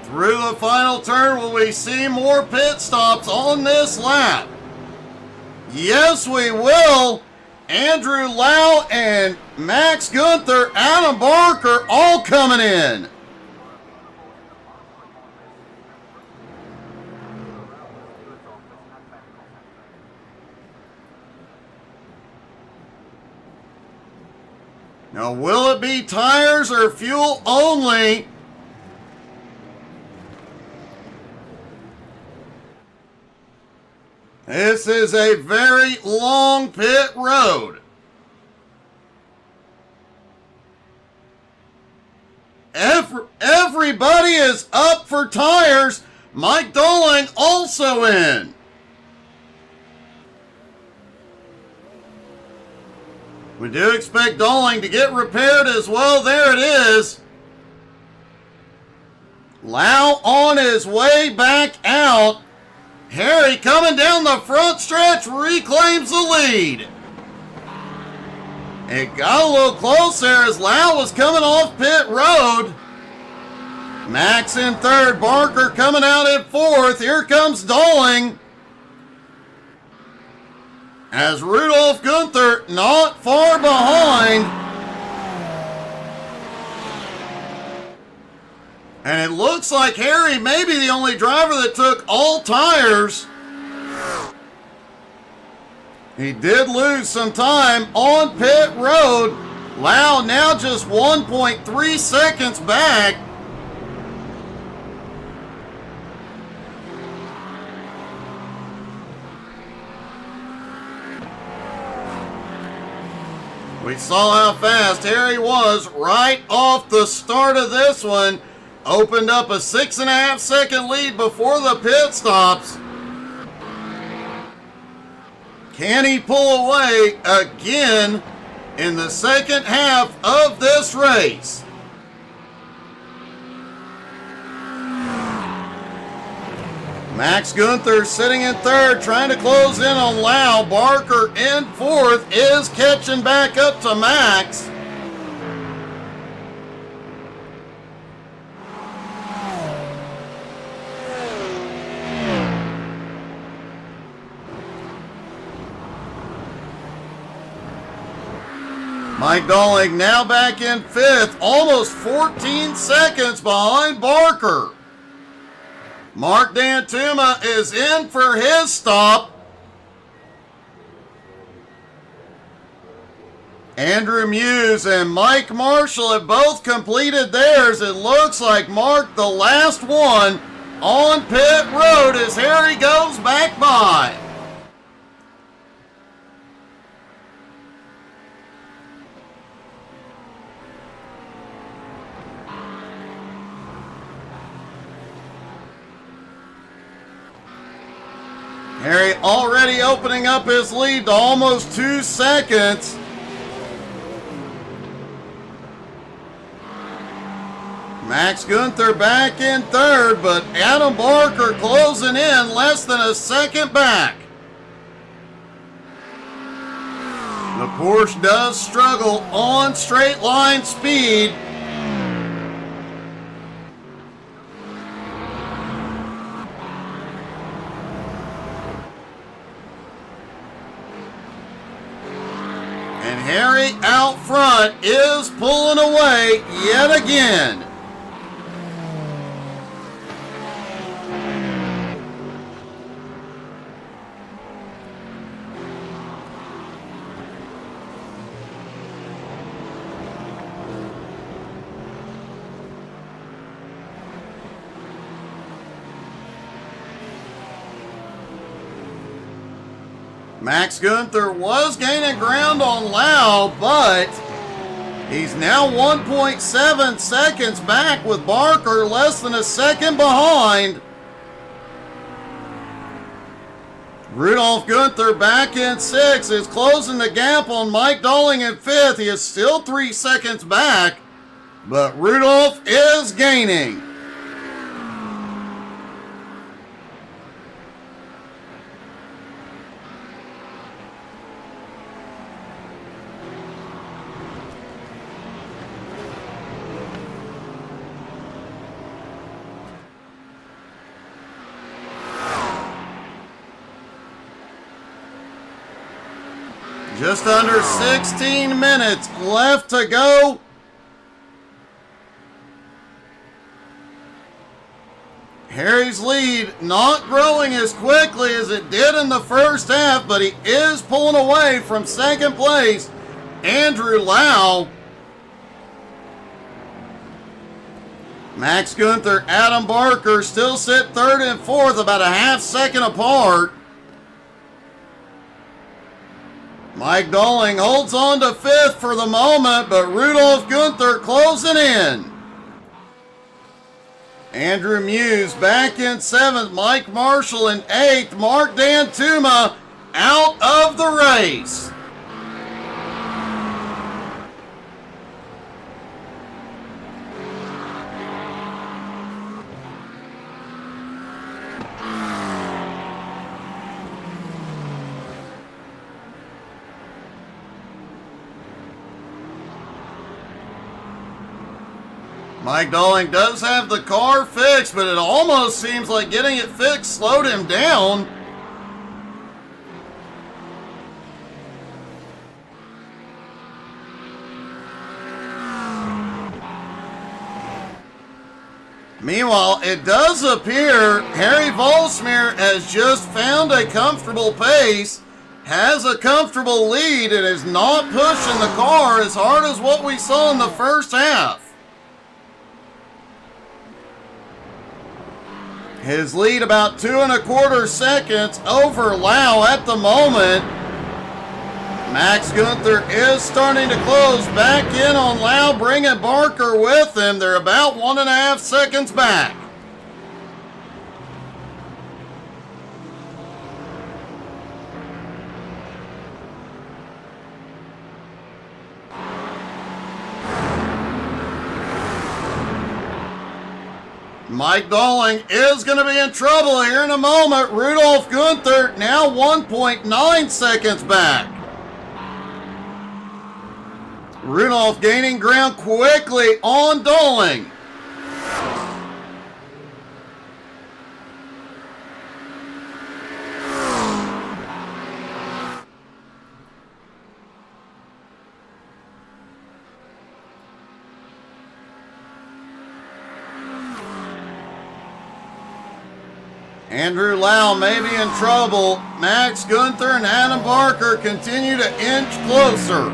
Through the final turn, will we see more pit stops on this lap? Yes, we will. Andrew Lau and Max Gunther, Adam Barker, all coming in. Now, will it be tires or fuel only? This is a very long pit road. Everybody is up for tires. Mike Doling also in. We do expect Doling to get repaired as well. There it is. Lau on his way back out. Harry coming down the front stretch reclaims the lead. It got a little close there as Lau was coming off pit road. Max in third, Barker coming out in fourth. Here comes Doling. As Rudolph Gunther not far behind. And it looks like Harry may be the only driver that took all tires. He did lose some time on pit road. Lau now just 1.3 seconds back. We saw how fast Harry was right off the start of this one. Opened up a 6.5 second lead before the pit stops. Can he pull away again in the second half of this race? Max Gunther sitting in third, trying to close in on Lau. Barker in fourth is catching back up to Max. Mike Doling now back in fifth, almost 14 seconds behind Barker. Mark D'Antuma is in for his stop. Andrew Muse and Mike Marshall have both completed theirs. It looks like Mark, the last one, on pit road as Harry goes back by. Harry already opening up his lead to almost 2 seconds. Max Gunther back in third, but Adam Barker closing in less than a second back. The Porsche does struggle on straight line speed. And Harry out front is pulling away yet again. Max Gunther was gaining ground on Lau, but he's now 1.7 seconds back with Barker less than a second behind. Rudolph Gunther back in 6th is closing the gap on Mike Dolling in 5th. He is still 3 seconds back, but Rudolph is gaining. Just under 16 minutes left to go. Harry's lead not growing as quickly as it did in the first half, but he is pulling away from second place, Andrew Lau. Max Gunther, Adam Barker still sit third and fourth, about a half second apart. Mike Dolling holds on to 5th for the moment, but Rudolph Gunther closing in. Andrew Muse back in 7th, Mike Marshall in 8th, Mark Dantuma out of the race. Mike Dolling does have the car fixed, but it almost seems like getting it fixed slowed him down. Meanwhile, it does appear Harry Volsmir has just found a comfortable pace, has a comfortable lead, and is not pushing the car as hard as what we saw in the first half. His lead about 2.25 seconds over Lau at the moment. Max Gunther is starting to close back in on Lau, bringing Barker with him. They're about 1.5 seconds back. Mike Dolling is going to be in trouble here in a moment. Rudolph Gunther now 1.9 seconds back. Rudolph gaining ground quickly on Dolling. Andrew Lau may be in trouble. Max Gunther and Adam Barker continue to inch closer.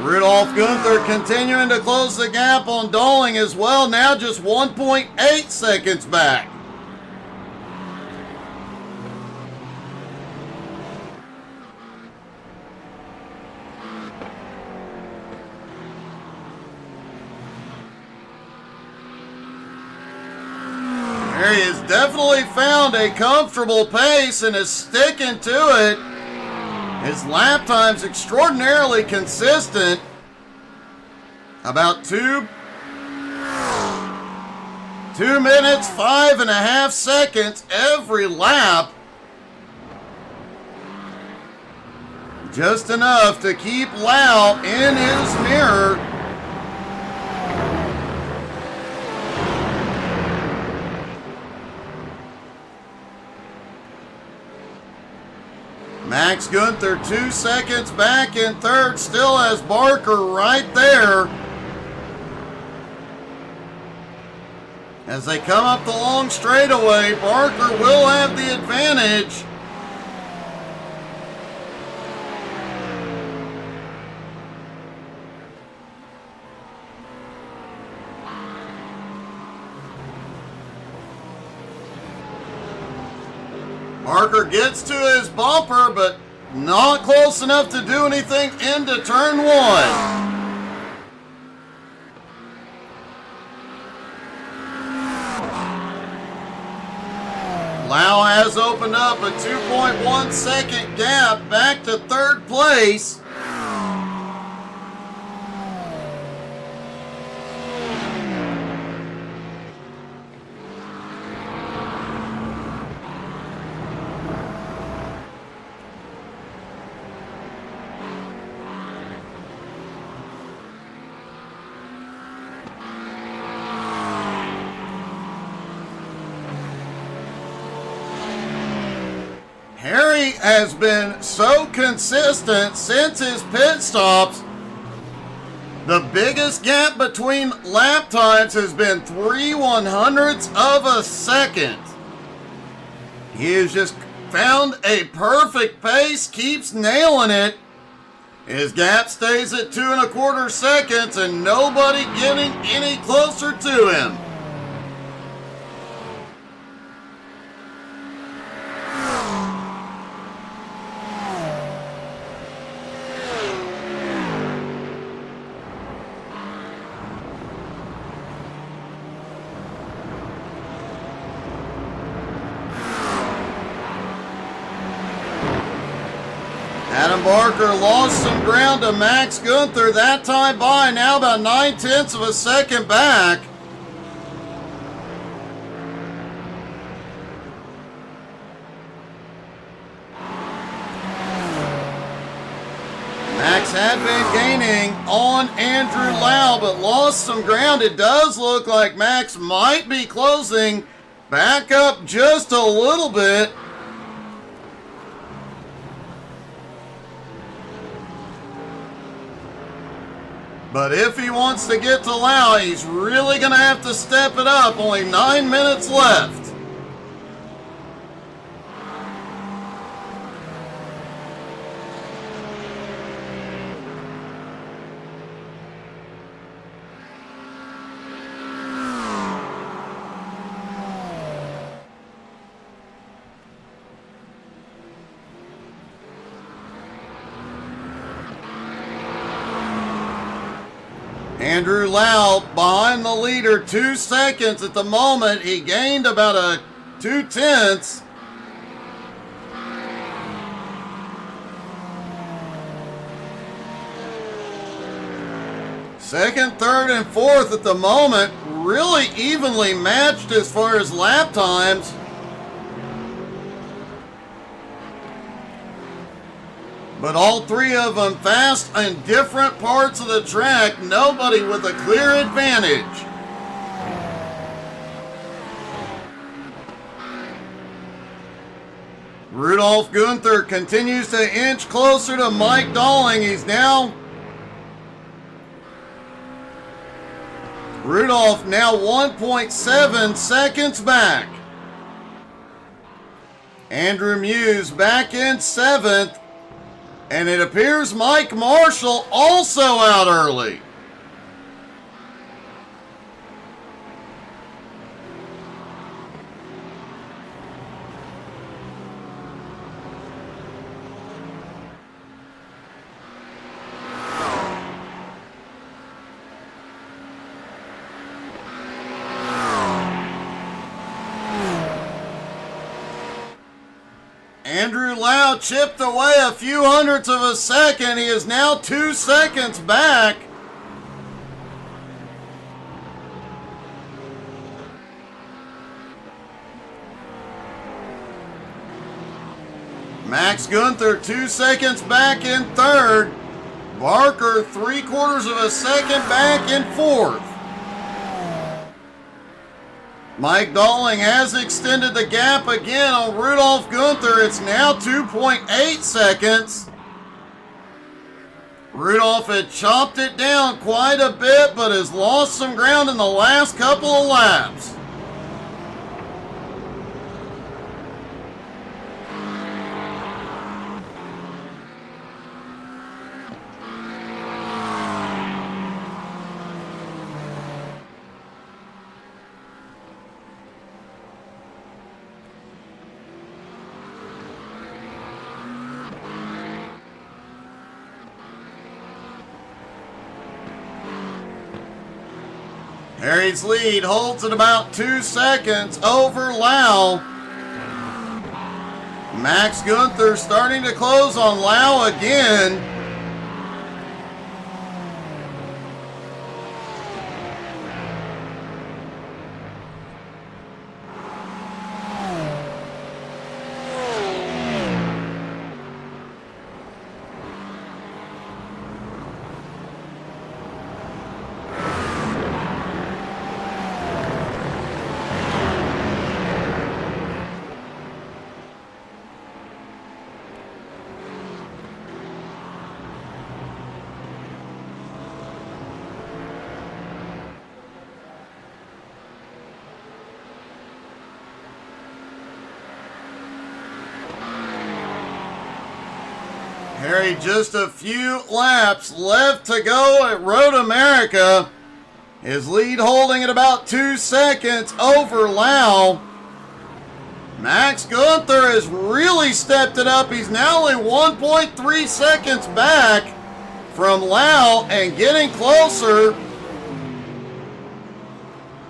Rudolph Gunther continuing to close the gap on Dolling as well, now just 1.8 seconds back. He has definitely found a comfortable pace and is sticking to it. His lap time's extraordinarily consistent. About 2 minutes, 5.5 seconds every lap. Just enough to keep Lau in his mirror. Max Gunther 2 seconds back in third, still has Barker right there. As they come up the long straightaway, Barker will have the advantage. Barker gets to his bumper, but not close enough to do anything into turn 1. Lau has opened up a 2.1 second gap back to 3rd place. Harry has been so consistent since his pit stops. The biggest gap between lap times has been 3/100ths of a second. He has just found a perfect pace, keeps nailing it. His gap stays at 2.25 seconds and nobody getting any closer to him. Adam Barker lost some ground to Max Gunther that time by, now about 9/10 of a second back. Max had been gaining on Andrew Lau, but lost some ground. It does look like Max might be closing back up just a little bit. But if he wants to get to Lau, he's really going to have to step it up. Only 9 minutes left. Andrew Lau behind the leader, 2 seconds at the moment. He gained about a 2/10. Second, third, and fourth at the moment, really evenly matched as far as lap times. But all three of them fast in different parts of the track. Nobody with a clear advantage. Rudolph Gunther continues to inch closer to Mike Dalling. He's now... Rudolph now 1.7 seconds back. Andrew Muse back in 7th. And it appears Mike Marshall also out early. Andrew Lau chipped away a few hundredths of a second. He is now 2 seconds back. Max Gunther 2 seconds back in 3rd. Barker 3/4 of a second back in 4th. Mike Dalling has extended the gap again on Rudolph Gunther. It's now 2.8 seconds. Rudolph had chopped it down quite a bit, but has lost some ground in the last couple of laps. Harry's lead holds at about 2 seconds over Lau. Max Gunther starting to close on Lau again. Harry, just a few laps left to go at Road America. His lead holding at about 2 seconds over Lau. Max Gunther has really stepped it up. He's now only 1.3 seconds back from Lau and getting closer.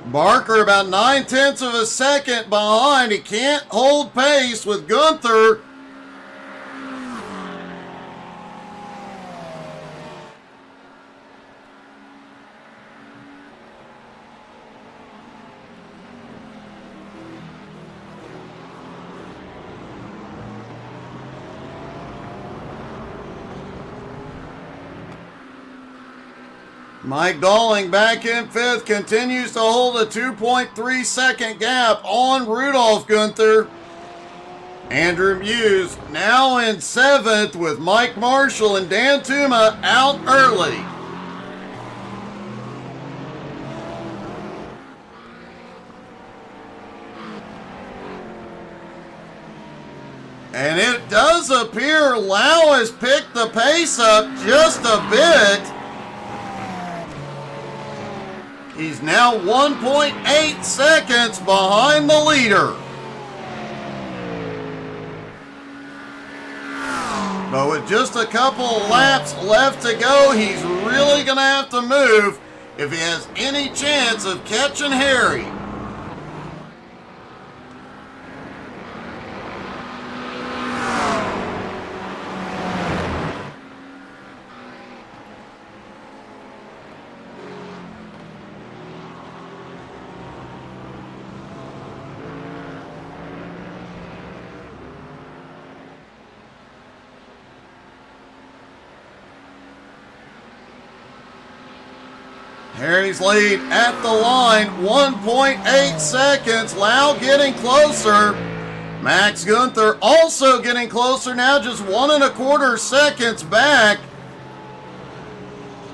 Barker about 9/10 of a second behind. He can't hold pace with Gunther. Mike Dolling back in 5th, continues to hold a 2.3 second gap on Rudolph Gunther. Andrew Muse now in 7th with Mike Marshall and Dan Tuma out early. And it does appear Lau has picked the pace up just a bit. He's now 1.8 seconds behind the leader. But with just a couple of laps left to go, he's really going to have to move if he has any chance of catching Harry. Harry's lead at the line, 1.8 seconds. Lau getting closer. Max Gunther also getting closer now, just 1.25 seconds back.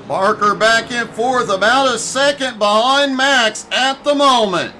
Barker back in 4th, about a second behind Max at the moment.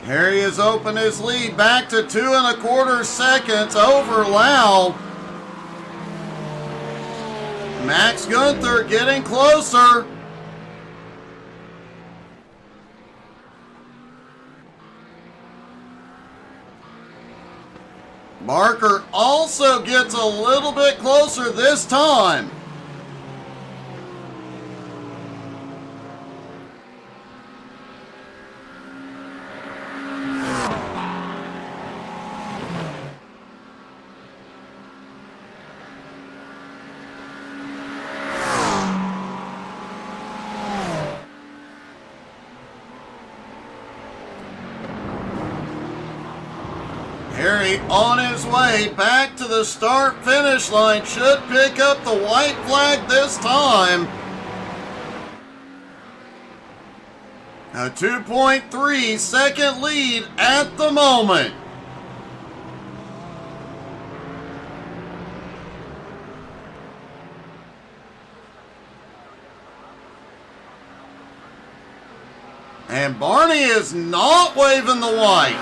Harry has opened his lead back to 2.25 seconds over Lau. Max Gunther getting closer. Barker also gets a little bit closer this time. Harry on his way back to the start-finish line, should pick up the white flag this time. A 2.3 second lead at the moment. And Barney is not waving the white.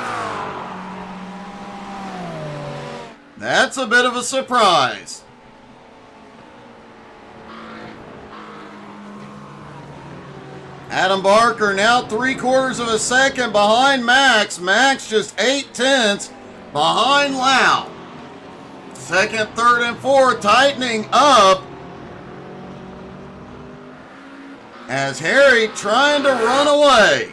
That's a bit of a surprise. Adam Barker now 3/4 of a second behind Max. Max just 0.8 behind Lau. Second, third, and fourth tightening up as Harry trying to run away.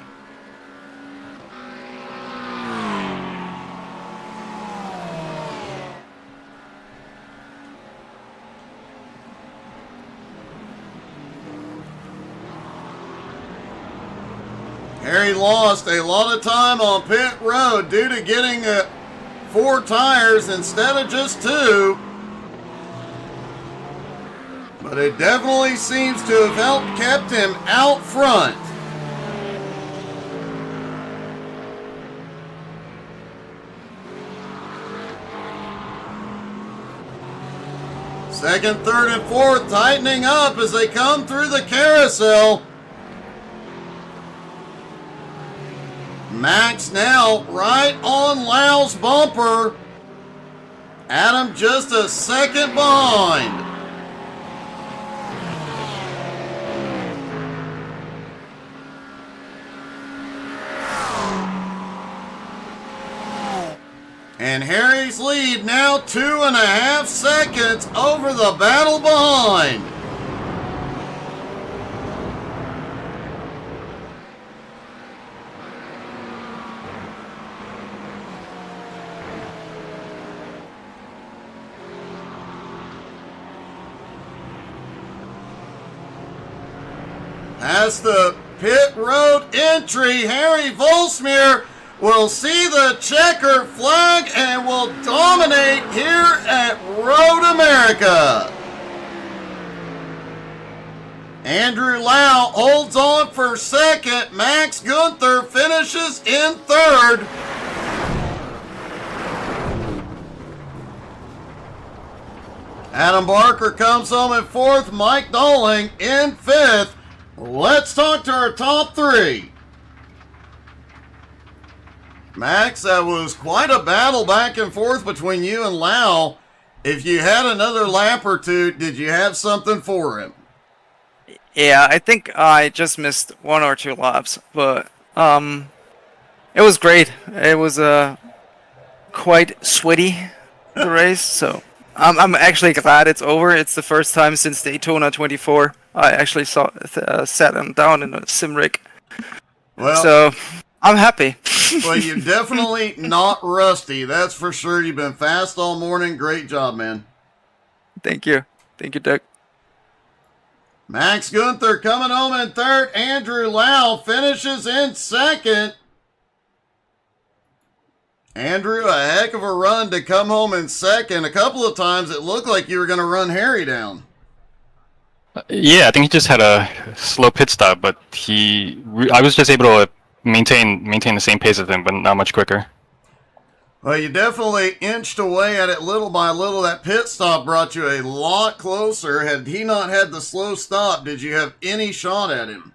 Harry lost a lot of time on pit road due to getting 4 tires instead of just 2. But it definitely seems to have helped kept him out front. Second, third, and fourth tightening up as they come through the carousel. Max now right on Lau's bumper. Adam just a second behind. And Harry's lead now 2.5 seconds over the battle behind. As the pit road entry, Harry Volsmir will see the checker flag and will dominate here at Road America. Andrew Lau holds on for second. Max Gunther finishes in third. Adam Barker comes home in fourth. Mike Dolling in fifth. Let's talk to our top 3. Max, that was quite a battle back and forth between you and Lau. If you had another lap or two, did you have something for him? Yeah, I think I just missed 1 or 2 laps, but it was great. It was quite sweaty, the race, so I'm actually glad it's over. It's the first time since Daytona 24 I actually sat him down in a sim rig. Well, so I'm happy. Well, you're definitely not rusty. That's for sure. You've been fast all morning. Great job, man. Thank you. Thank you, Doug. Max Gunther coming home in third. Andrew Lau finishes in second. Andrew, a heck of a run to come home in second. A couple of times it looked like you were going to run Harry down. Yeah, I think he just had a slow pit stop, but I was just able to maintain the same pace as him, but not much quicker. Well, you definitely inched away at it little by little. That pit stop brought you a lot closer. Had he not had the slow stop, did you have any shot at him?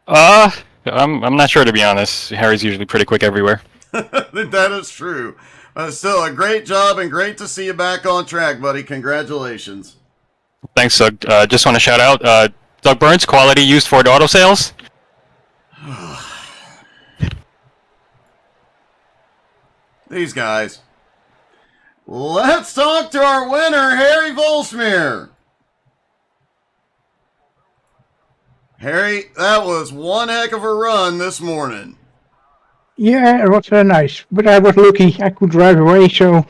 I'm not sure, to be honest. Harry's usually pretty quick everywhere. That is true. Still, a great job and great to see you back on track, buddy. Congratulations. Thanks, Doug. Just want to shout out Doug Burns, quality used Ford auto sales. These guys. Let's talk to our winner, Harry Volsmir. Harry, that was one heck of a run this morning. Yeah, it was nice, but I was lucky. I could drive away, so...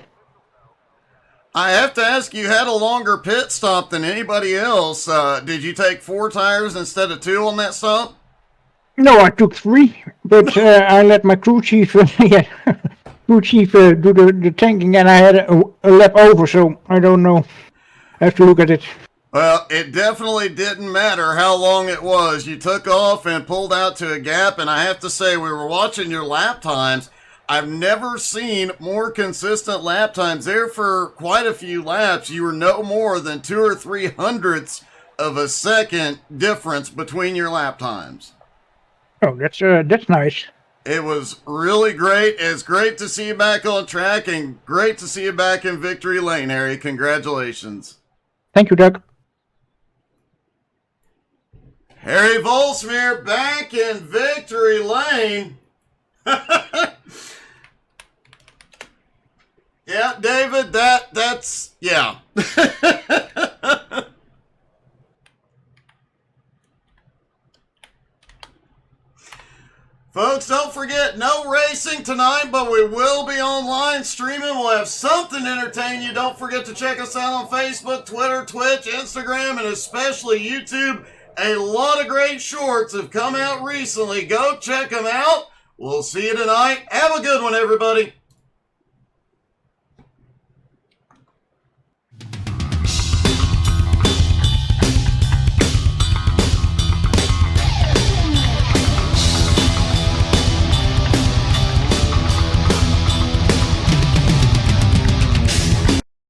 I have to ask, you had a longer pit stop than anybody else. Did you take 4 tires instead of 2 on that stop? No, I took 3, but I let my crew chief, do the tanking, and I had a lap over, so I don't know. I have to look at it. Well, it definitely didn't matter how long it was. You took off and pulled out to a gap, and I have to say, we were watching your lap times. I've never seen more consistent lap times. There for quite a few laps, you were no more than 2 or 3 hundredths of a second difference between your lap times. Oh, that's nice. It was really great. It's great to see you back on track and great to see you back in victory lane, Harry. Congratulations. Thank you, Doug. Harry Volsmere back in victory lane. Yeah, David, that's yeah. Folks, don't forget, no racing tonight, but we will be online streaming. We'll have something to entertain you. Don't forget to check us out on Facebook, Twitter, Twitch, Instagram, and especially YouTube. A lot of great shorts have come out recently. Go check them out. We'll see you tonight. Have a good one, everybody.